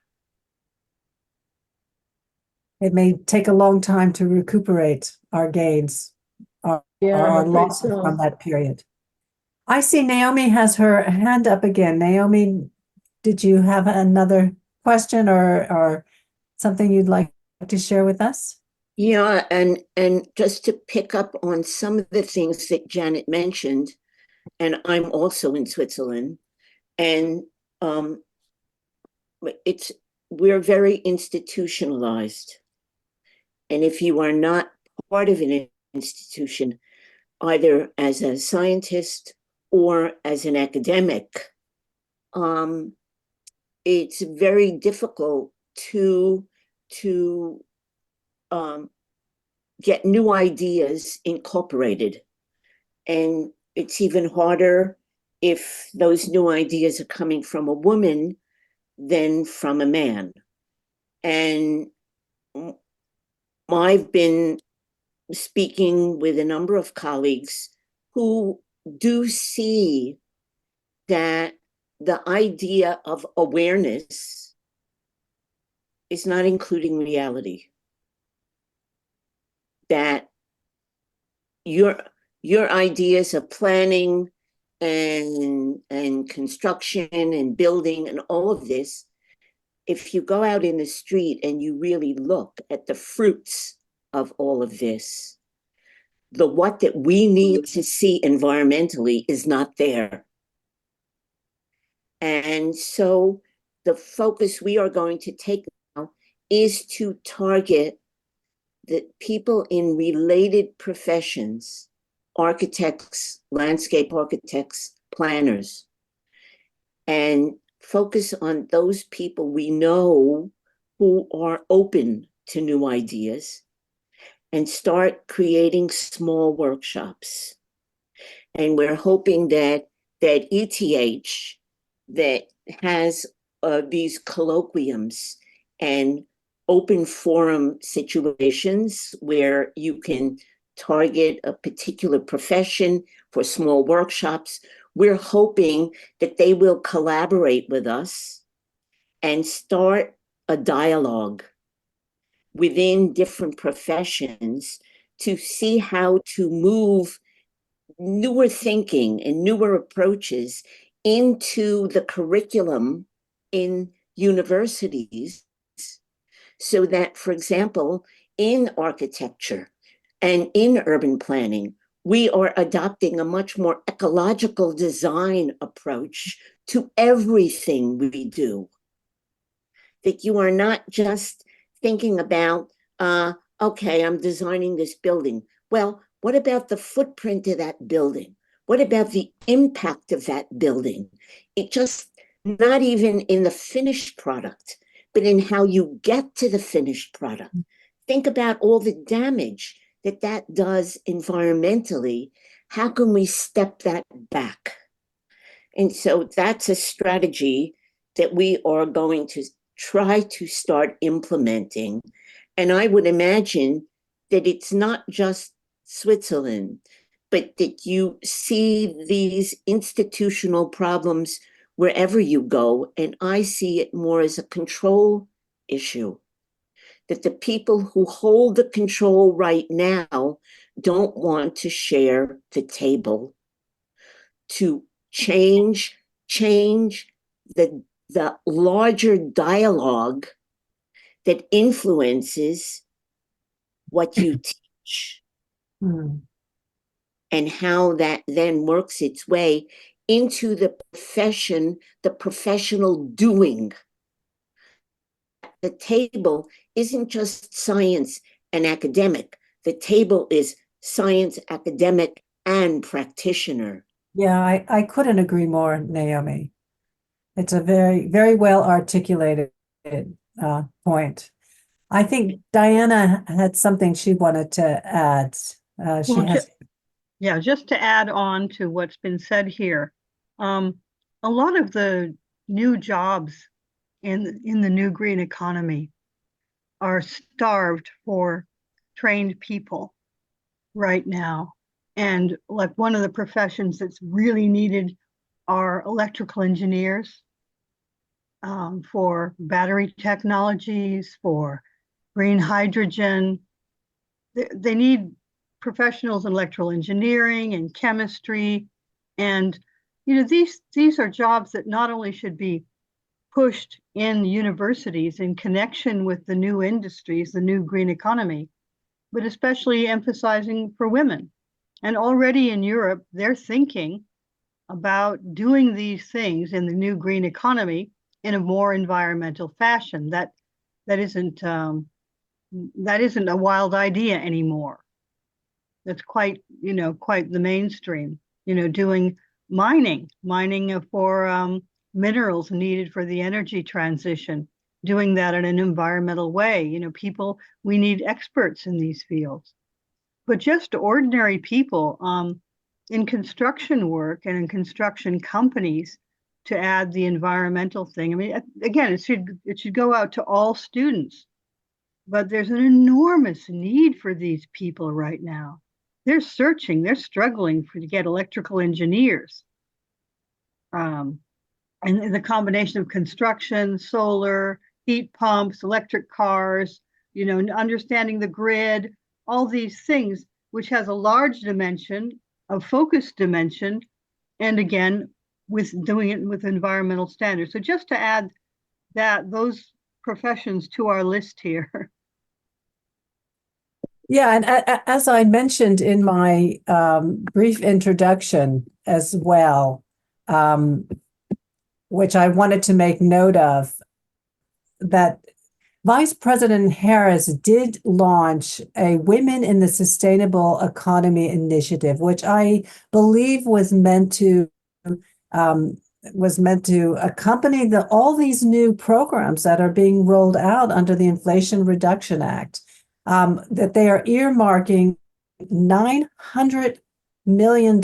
It may take a long time to recuperate our gains, our losses from that period. I see Naomi has her hand up again. Naomi, did you have another question or something you'd like to share with us? Yeah, and just to pick up on some of the things that Janet mentioned, and I'm also in Switzerland, and um, it's we're very institutionalized. And if you are not part of an institution, either as a scientist or as an academic, it's very difficult to get new ideas incorporated. And it's even harder if those new ideas are coming from a woman than from a man. And I've been speaking with a number of colleagues who do see that the idea of awareness is not including reality. That your ideas of planning and construction and building and all of this, if you go out in the street and you really look at the fruits of all of this, the what that we need to see environmentally is not there. And so the focus we are going to take now is to target the people in related professions, architects, landscape architects, planners, and focus on those people we know who are open to new ideas and start creating small workshops. And we're hoping that ETH that has these colloquiums and open forum situations where you can target a particular profession for small workshops. We're hoping that they will collaborate with us and start a dialogue within different professions to see how to move newer thinking and newer approaches into the curriculum in universities, so that, for example, in architecture and in urban planning, we are adopting a much more ecological design approach to everything we do. That you are not just thinking about, okay, I'm designing this building. Well, what about the footprint of that building? What about the impact of that building? It just, not even in the finished product, but in how you get to the finished product. Think about all the damage that that does environmentally. How can we step that back? And so that's a strategy that we are going to try to start implementing. And I would imagine that it's not just Switzerland, but that you see these institutional problems wherever you go. And I see it more as a control issue, that the people who hold the control right now don't want to share the table to change the larger dialogue that influences what you teach. And how that then works its way into the profession, the professional doing. The table isn't just science and academic. The table is science, academic, and practitioner. Yeah, I couldn't agree more, Naomi. It's a very, very well articulated point. I think Diana had something she wanted to add. Just to add on to what's been said here, a lot of the new jobs in the new green economy are starved for trained people right now. And like one of the professions that's really needed are electrical engineers, for battery technologies, for green hydrogen. They need professionals in electrical engineering and chemistry. And, these are jobs that not only should be pushed in universities in connection with the new industries, the new green economy, but especially emphasizing for women. And already in Europe, they're thinking about doing these things in the new green economy in a more environmental fashion. That isn't a wild idea anymore. That's quite the mainstream. Doing mining for minerals needed for the energy transition, doing that in an environmental way. We need experts in these fields, but just ordinary people in construction work and in construction companies to add the environmental thing. I mean, again, it should go out to all students, but there's an enormous need for these people right now. They're struggling to get electrical engineers. And the combination of construction, solar, heat pumps, electric cars, understanding the grid, all these things, which has a large dimension, a focused dimension, and again, with doing it with environmental standards. So just to add those professions to our list here. Yeah, and as I mentioned in my brief introduction as well, which I wanted to make note of, that Vice President Harris did launch a Women in the Sustainable Economy initiative, which I believe was meant to accompany all these new programs that are being rolled out under the Inflation Reduction Act. That they are earmarking $900 million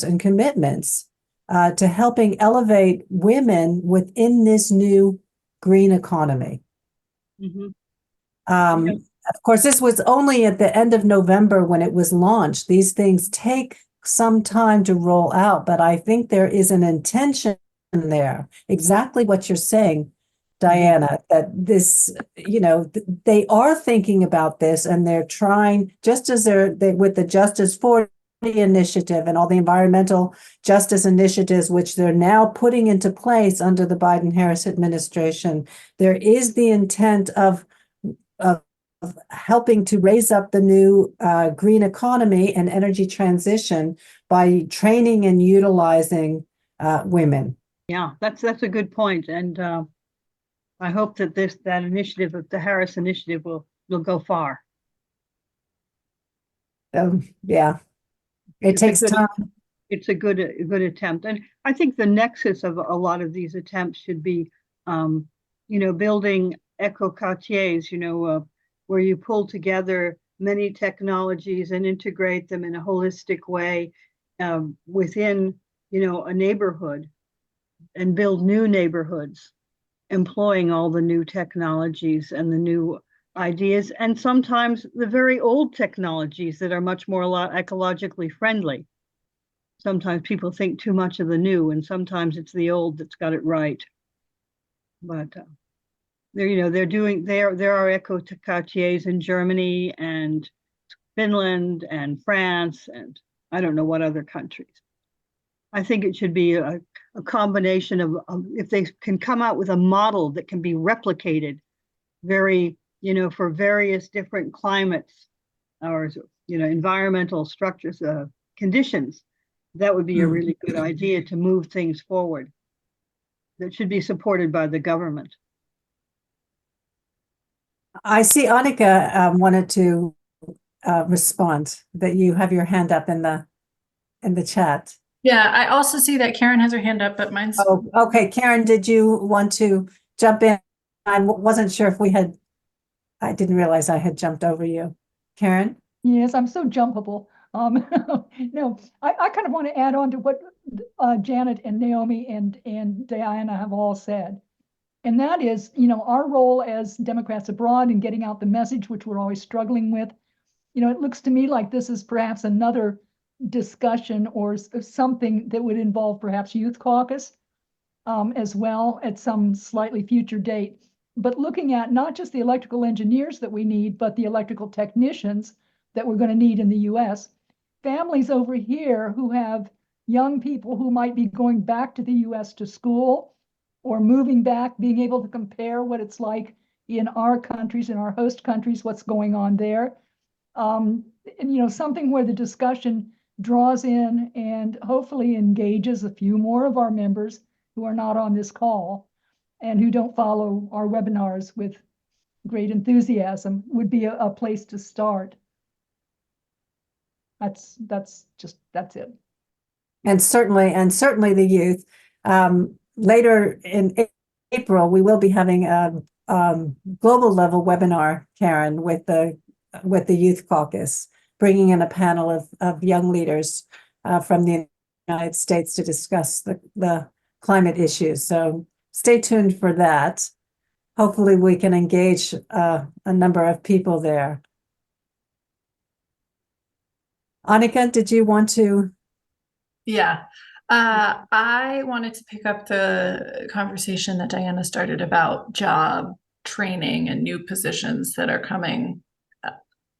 in commitments to helping elevate women within this new green economy. Mm-hmm. Of course, this was only at the end of November when it was launched. These things take some time to roll out, but I think there is an intention there, exactly what you're saying, Diana, that this, they are thinking about this, and they're trying, just as they with the Justice 40 initiative and all the environmental justice initiatives, which they're now putting into place under the Biden-Harris administration. There is the intent of helping to raise up the new green economy and energy transition by training and utilizing women. Yeah, that's a good point, and I hope that that initiative, the Harris initiative, will go far. Yeah, it takes time. It's a good attempt, and I think the nexus of a lot of these attempts should be, building eco-quartiers, where you pull together many technologies and integrate them in a holistic way within, a neighborhood, and build new neighborhoods, employing all the new technologies and the new ideas, and sometimes the very old technologies that are much more ecologically friendly. Sometimes people think too much of the new, and sometimes it's the old that's got it right. But there are eco-quartiers in Germany and Finland and France, and I don't know what other countries. I think it should be a combination of if they can come out with a model that can be replicated for various different climates or, environmental structures, conditions, that would be a really good idea to move things forward. That should be supported by the government. I see Anika wanted to respond, that you have your hand up in the chat. Yeah, I also see that Karen has her hand up, but mine's... Oh, okay. Karen, did you want to jump in? I wasn't sure if I didn't realize I had jumped over you. Karen? Yes, I'm so jumpable. No, I kind of want to add on to what Janet and Naomi and Diana have all said. And that is, our role as Democrats abroad in getting out the message, which we're always struggling with. It looks to me like this is perhaps another discussion or something that would involve perhaps Youth Caucus as well at some slightly future date. But looking at not just the electrical engineers that we need, but the electrical technicians that we're going to need in the US. Families over here who have young people who might be going back to the US to school, or moving back, being able to compare what it's like in our countries, in our host countries, what's going on there. And, something where the discussion draws in and hopefully engages a few more of our members who are not on this call and who don't follow our webinars with great enthusiasm would be a place to start. That's it. And certainly the youth. Later in April, we will be having a global level webinar, Karen, with the Youth Caucus, bringing in a panel of young leaders from the United States to discuss the climate issues. So stay tuned for that. Hopefully we can engage a number of people there. Anika, did you want to? Yeah. I wanted to pick up the conversation that Diana started about job training and new positions that are coming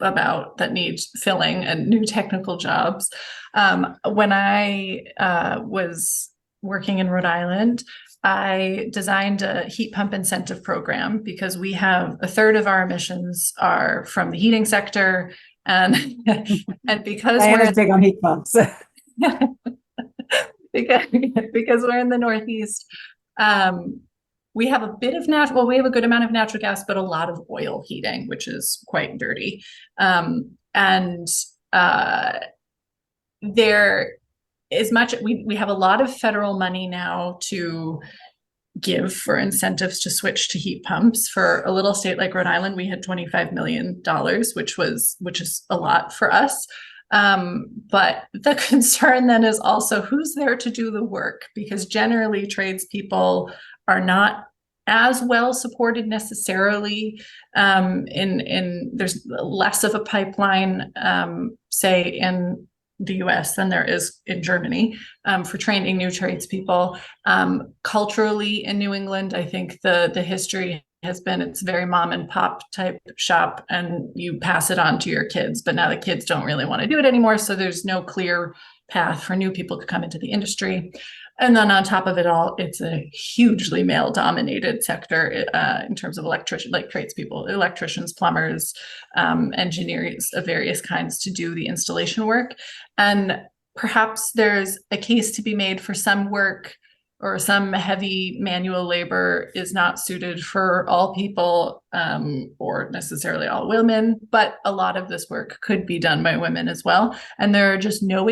about that need filling and new technical jobs. When I was working in Rhode Island, I designed a heat pump incentive program because we have a third of our emissions are from the heating sector, and because Diana's big on heat pumps. because we're in the Northeast, we have a bit of we have a good amount of natural gas, but a lot of oil heating, which is quite dirty. There is much, we have a lot of federal money now to give for incentives to switch to heat pumps. For a little state like Rhode Island, we had $25 million, which is a lot for us. But the concern then is also who's there to do the work, because generally tradespeople are not as well supported necessarily. There's less of a pipeline, say in the US than there is in Germany, for training new tradespeople. Culturally in New England, I think the history has been it's very mom and pop type shop, and you pass it on to your kids, but now the kids don't really want to do it anymore. So there's no clear path for new people to come into the industry. And then on top of it all, it's a hugely male dominated sector in terms of tradespeople, electricians, plumbers, engineers of various kinds to do the installation work. And perhaps there's a case to be made for some work, or some heavy manual labor is not suited for all people, or necessarily all women, but a lot of this work could be done by women as well. And there are just no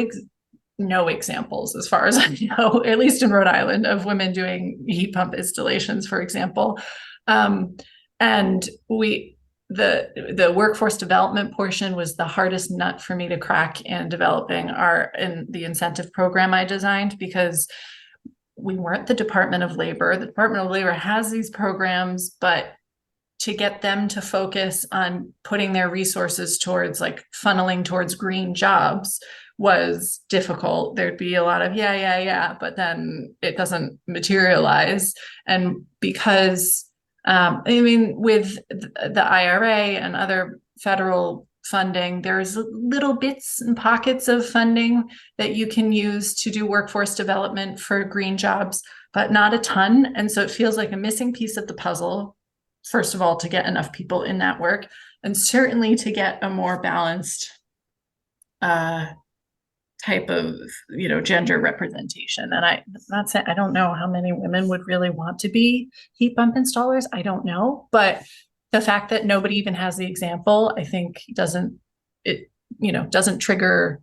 examples, as far as I know, at least in Rhode Island, of women doing heat pump installations, for example. And the workforce development portion was the hardest nut for me to crack in developing the incentive program I designed, because we weren't the Department of Labor. The Department of Labor has these programs, but to get them to focus on putting their resources towards funneling towards green jobs was difficult. There'd be a lot of but then it doesn't materialize. And because with the IRA and other federal funding, there's little bits and pockets of funding that you can use to do workforce development for green jobs, but not a ton. And so it feels like a missing piece of the puzzle, first of all, to get enough people in that work, and certainly to get a more balanced type of gender representation. And I'm not saying, I don't know how many women would really want to be heat pump installers. I don't know, but the fact that nobody even has the example, I think doesn't trigger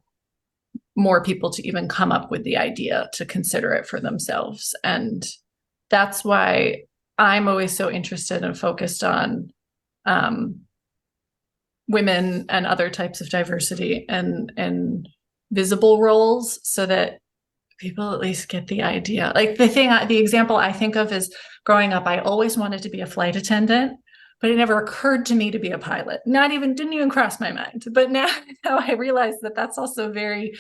more people to even come up with the idea to consider it for themselves. And that's why I'm always so interested and focused on women and other types of diversity and visible roles, so that people at least get the idea. The example I think of is growing up, I always wanted to be a flight attendant, but it never occurred to me to be a pilot. Didn't even cross my mind. But now I realize that that's also very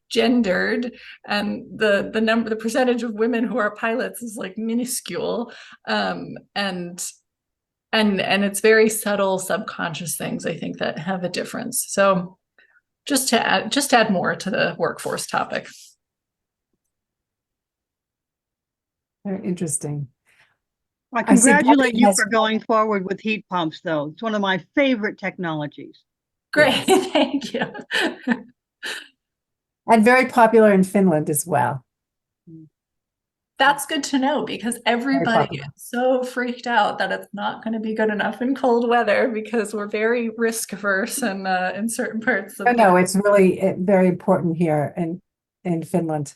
gendered, and the percentage of women who are pilots is minuscule, and it's very subtle subconscious things, I think, that have a difference. So just to add more to the workforce topic. Very interesting. I I see congratulate Gabby you has- for going forward with heat pumps, though. It's one of my favorite technologies. Great, Yes. thank you. And very popular in Finland as well. That's good to know because everybody is so freaked out that it's not going to be good enough in cold weather because we're very risk averse in certain parts of No, it's really very important here in Finland.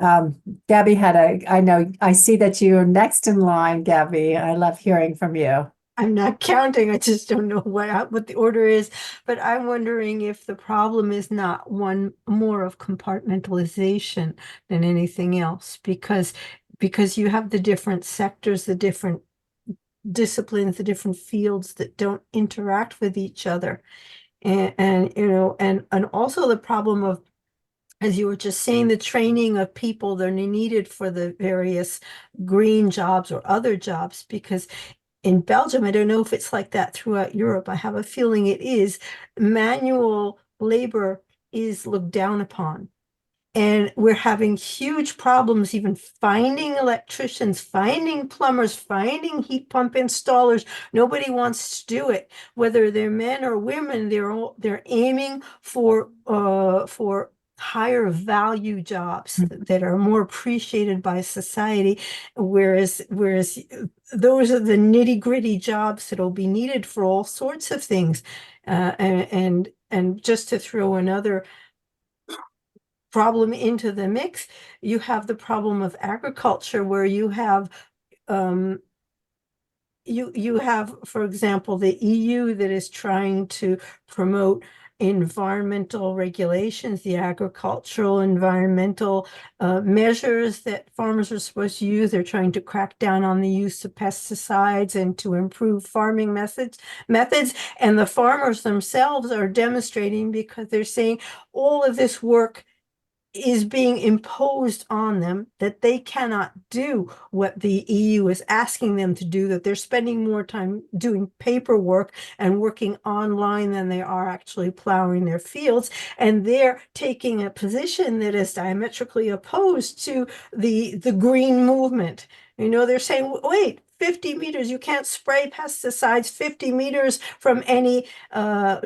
Gabby I see that you're next in line, Gabby. I love hearing from you. I'm not counting. I just don't know what the order is. But I'm wondering if the problem is not one more of compartmentalization than anything else, because you have the different sectors, the different disciplines, the different fields that don't interact with each other. And you know, and also the problem of, as you were just saying, the training of people that are needed for the various green jobs or other jobs, because in Belgium, I don't know if it's like that throughout Europe. I have a feeling it is. Manual labor is looked down upon. And we're having huge problems even finding electricians, finding plumbers, finding heat pump installers. Nobody wants to do it. Whether they're men or women, they're aiming for higher value jobs that are more appreciated by society, whereas those are the nitty-gritty jobs that'll be needed for all sorts of things. And just to throw another problem into the mix, you have the problem of agriculture, where you have you have, for example, the EU that is trying to promote environmental regulations, the agricultural environmental measures that farmers are supposed to use. They're trying to crack down on the use of pesticides and to improve farming methods. And the farmers themselves are demonstrating, because they're saying all of this work is being imposed on them, that they cannot do what the EU is asking them to do, that they're spending more time doing paperwork and working online than they are actually plowing their fields. And they're taking a position that is diametrically opposed to the green movement. You know, they're saying, wait, 50 meters, you can't spray pesticides 50 meters from any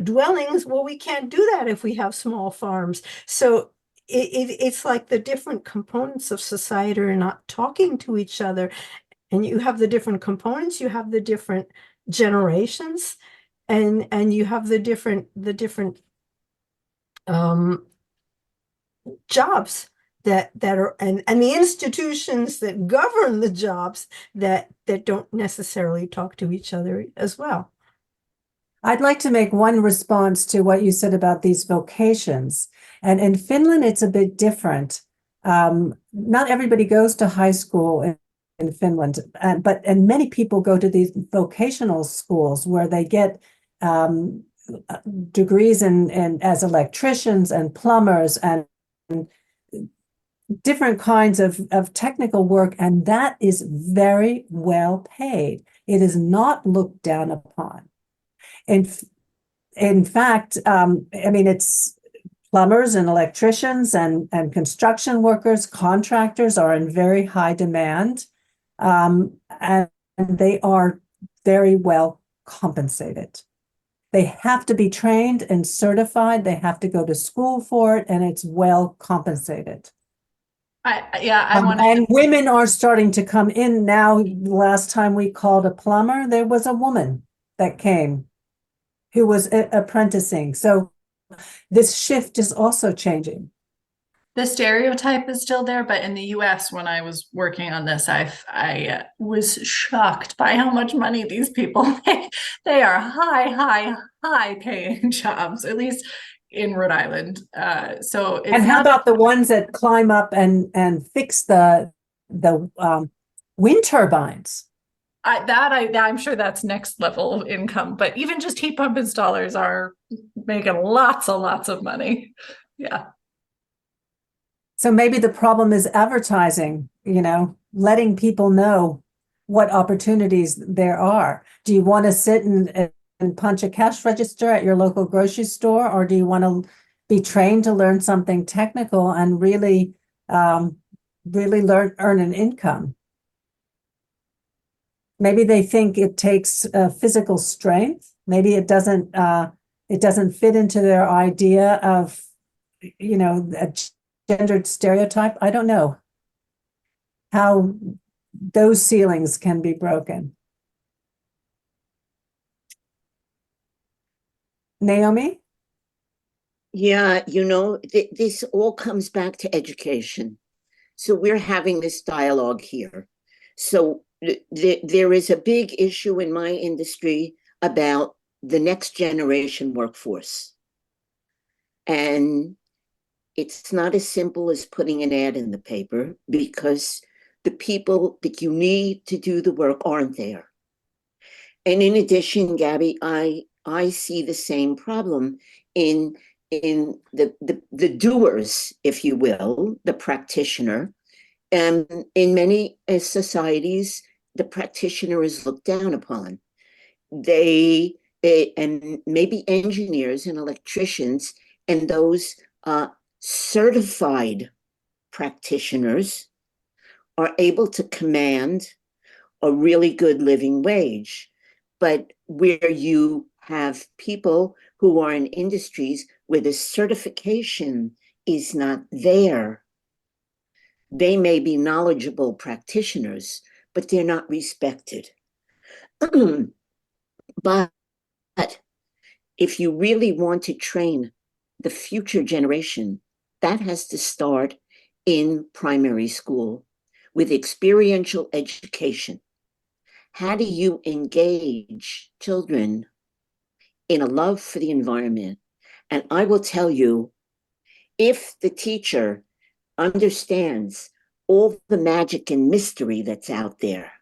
dwellings. Well, we can't do that if we have small farms. So it's like the different components of society are not talking to each other. And you have the different components, you have the different generations, and you have the different jobs that are, and the institutions that govern the jobs that don't necessarily talk to each other as well. I'd like to make one response to what you said about these vocations. And in Finland, it's a bit different. Not everybody goes to high school in Finland, but many people go to these vocational schools where they get degrees in as electricians and plumbers and different kinds of technical work, and that is very well paid. It is not looked down upon. In fact, I mean, it's plumbers and electricians and construction workers, contractors are in very high demand, and they are very well compensated. They have to be trained and certified. They have to go to school for it, and it's well compensated. And women are starting to come in now. Last time we called a plumber, there was a woman that came who was apprenticing. So this shift is also changing. The stereotype is still there, but in the US, when I was working on this, I was shocked by how much money these people make. They are high paying jobs, at least in Rhode Island. So it's and how about the ones that climb up and fix the wind turbines? I'm sure that's next level of income, but even just heat pump installers are making lots of money. Yeah. So maybe the problem is advertising, letting people know what opportunities there are. Do you want to sit and punch a cash register at your local grocery store, or do you want to be trained to learn something technical and really earn an income? Maybe they think it takes physical strength. Maybe it doesn't fit into their idea of, a gendered stereotype. I don't know how those ceilings can be broken. Naomi? Yeah, this all comes back to education. So we're having this dialogue here. So there is a big issue in my industry about the next generation workforce. And it's not as simple as putting an ad in the paper, because the people that you need to do the work aren't there. And in addition, Gabby, I see the same problem in the doers, if you will, the practitioner. And in many societies, the practitioner is looked down upon. And maybe engineers and electricians and those certified practitioners are able to command a really good living wage. But where you have people who are in industries where the certification is not there, they may be knowledgeable practitioners, but they're not respected. But if you really want to train the future generation, that has to start in primary school with experiential education. How do you engage children in a love for the environment? And I will tell you, if the teacher understands all the magic and mystery that's out there,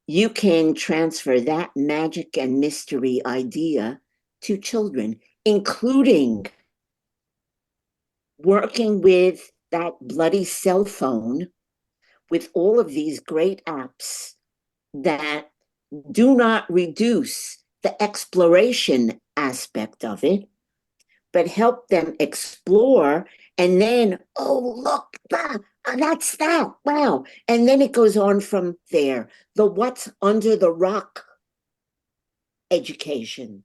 you can transfer that magic and mystery idea to children, including working with that bloody cell phone with all of these great apps that do not reduce the exploration aspect of it, but help them explore. And then, oh, look, that's that. Wow. And then it goes on from there. The what's under the rock education.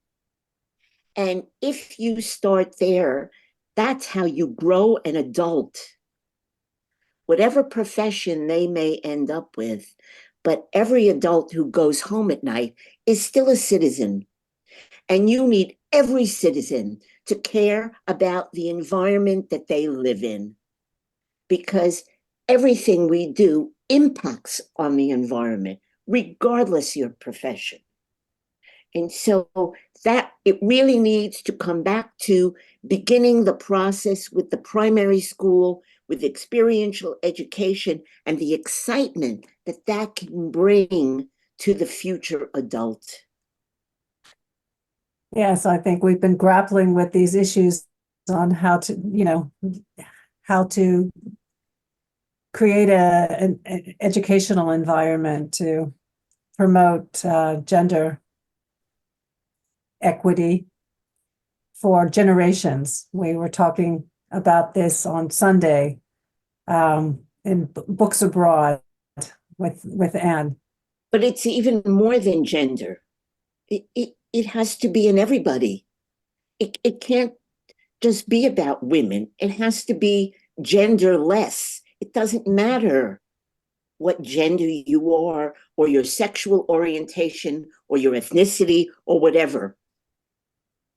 And if you start there, that's how you grow an adult, whatever profession they may end up with. But every adult who goes home at night is still a citizen. And you need every citizen to care about the environment that they live in, because everything we do impacts on the environment, regardless of your profession. And so that it really needs to come back to beginning the process with the primary school, with experiential education, and the excitement that that can bring to the future adult. Yes, I think we've been grappling with these issues on how to create an educational environment to promote gender equity for generations. We were talking about this on Sunday in Books Abroad with Anne. But it's even more than gender. It has to be in everybody. It can't just be about women. It has to be genderless. It doesn't matter what gender you are, or your sexual orientation, or your ethnicity, or whatever.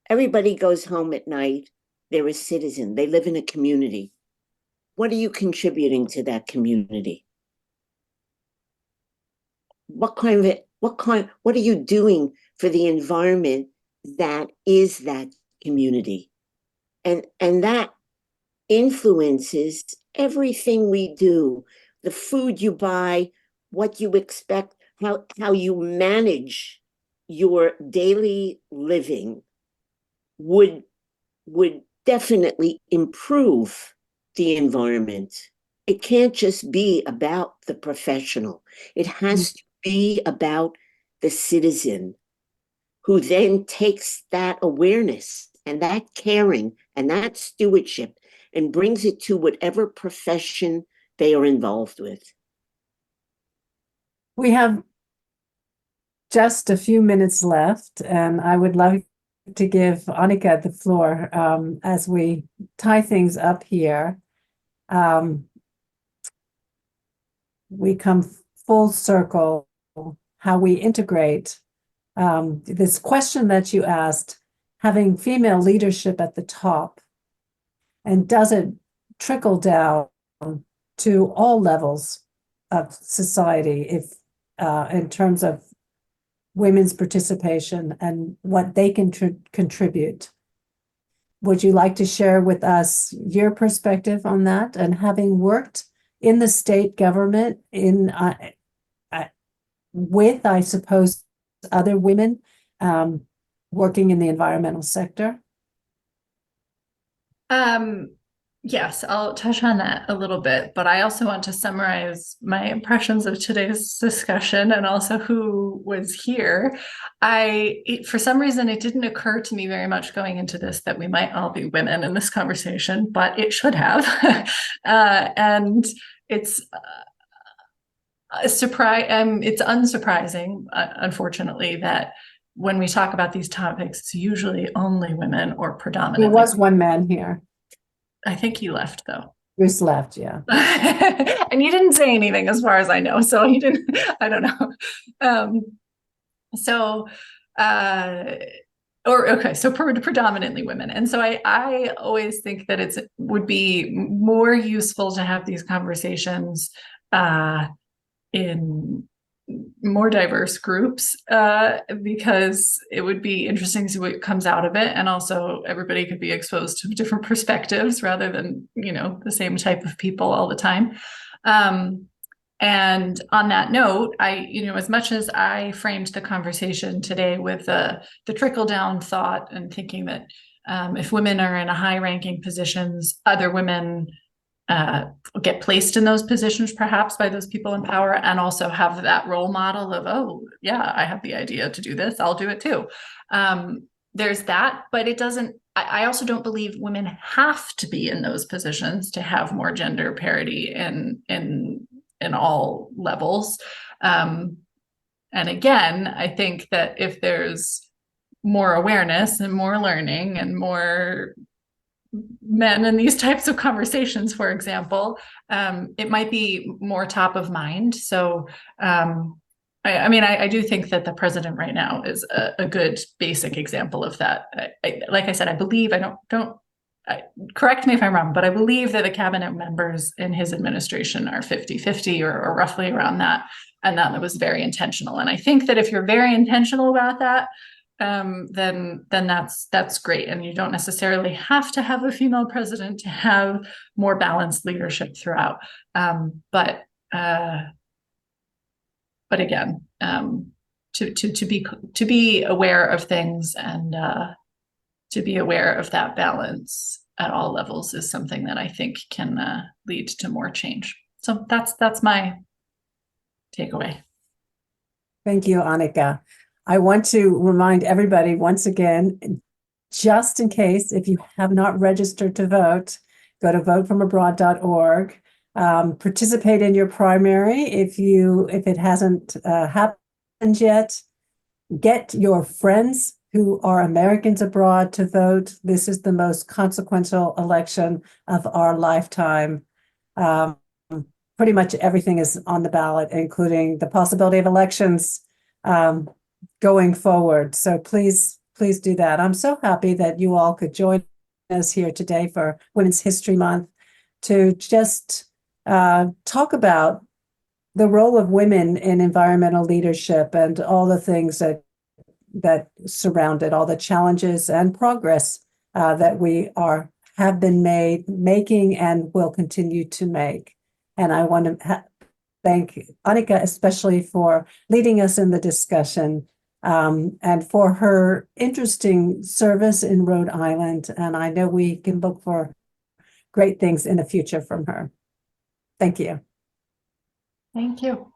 Everybody goes home at night. They're a citizen. They live in a community. What are you contributing to that community? What are you doing for the environment that is that community? And that influences everything we do, the food you buy, what you expect, how you manage your daily living would definitely improve the environment. It can't just be about the professional. It has to be about the citizen, who then takes that awareness and that caring and that stewardship and brings it to whatever profession they are involved with. We have just a few minutes left, and I would love to give Anika the floor as we tie things up here. We come full circle, how we integrate this question that you asked, having female leadership at the top, and does it trickle down to all levels of society if in terms of women's participation and what they can contribute. Would you like to share with us your perspective on that? And having worked in the state government with, I suppose, other women working in the environmental sector? Yes, I'll touch on that a little bit, but I also want to summarize my impressions of today's discussion and also who was here. For some reason, it didn't occur to me very much going into this that we might all be women in this conversation, but it should have. And it's a surprise. It's unsurprising, unfortunately, that when we talk about these topics, it's usually only women or predominantly. There was one man here. I think he left, though. Bruce left, yeah. And you didn't say anything as far as I know, so he didn't, I don't know. So predominantly women. And so I always think that it would be more useful to have these conversations in more diverse groups because it would be interesting to see what comes out of it, and also everybody could be exposed to different perspectives rather than the same type of people all the time. And on that note, as much as I framed the conversation today with the trickle down thought and thinking that if women are in a high ranking positions, other women get placed in those positions perhaps by those people in power, and also have that role model of, oh yeah, I have the idea to do this, I'll do it too. There's that, but it doesn't, I also don't believe women have to be in those positions to have more gender parity in all levels. And again, I think that if there's more awareness and more learning and more men in these types of conversations, for example, it might be more top of mind. So, I do think that the president right now is a good basic example of that. Like I said, I believe, correct me if I'm wrong, but I believe that the cabinet members in his administration are 50-50 or roughly around that. And that was very intentional. And I think that if you're very intentional about that, then that's great. And you don't necessarily have to have a female president to have more balanced leadership throughout. But again, to be aware of things and to be aware of that balance at all levels is something that I think can lead to more change. So that's my takeaway. Thank you, Anika. I want to remind everybody once again, just in case, if you have not registered to vote, go to votefromabroad.org. Participate in your primary if it hasn't happened yet. Get your friends who are Americans abroad to vote. This is the most consequential election of our lifetime. Pretty much everything is on the ballot, including the possibility of elections going forward. So please do that. I'm so happy that you all could join us here today for Women's History Month to just talk about the role of women in environmental leadership and all the things that surround it, all the challenges and progress that we have been making and will continue to make. And I want to thank Anika especially for leading us in the discussion and for her interesting service in Rhode Island. And I know we can look for great things in the future from her. Thank you. Thank you.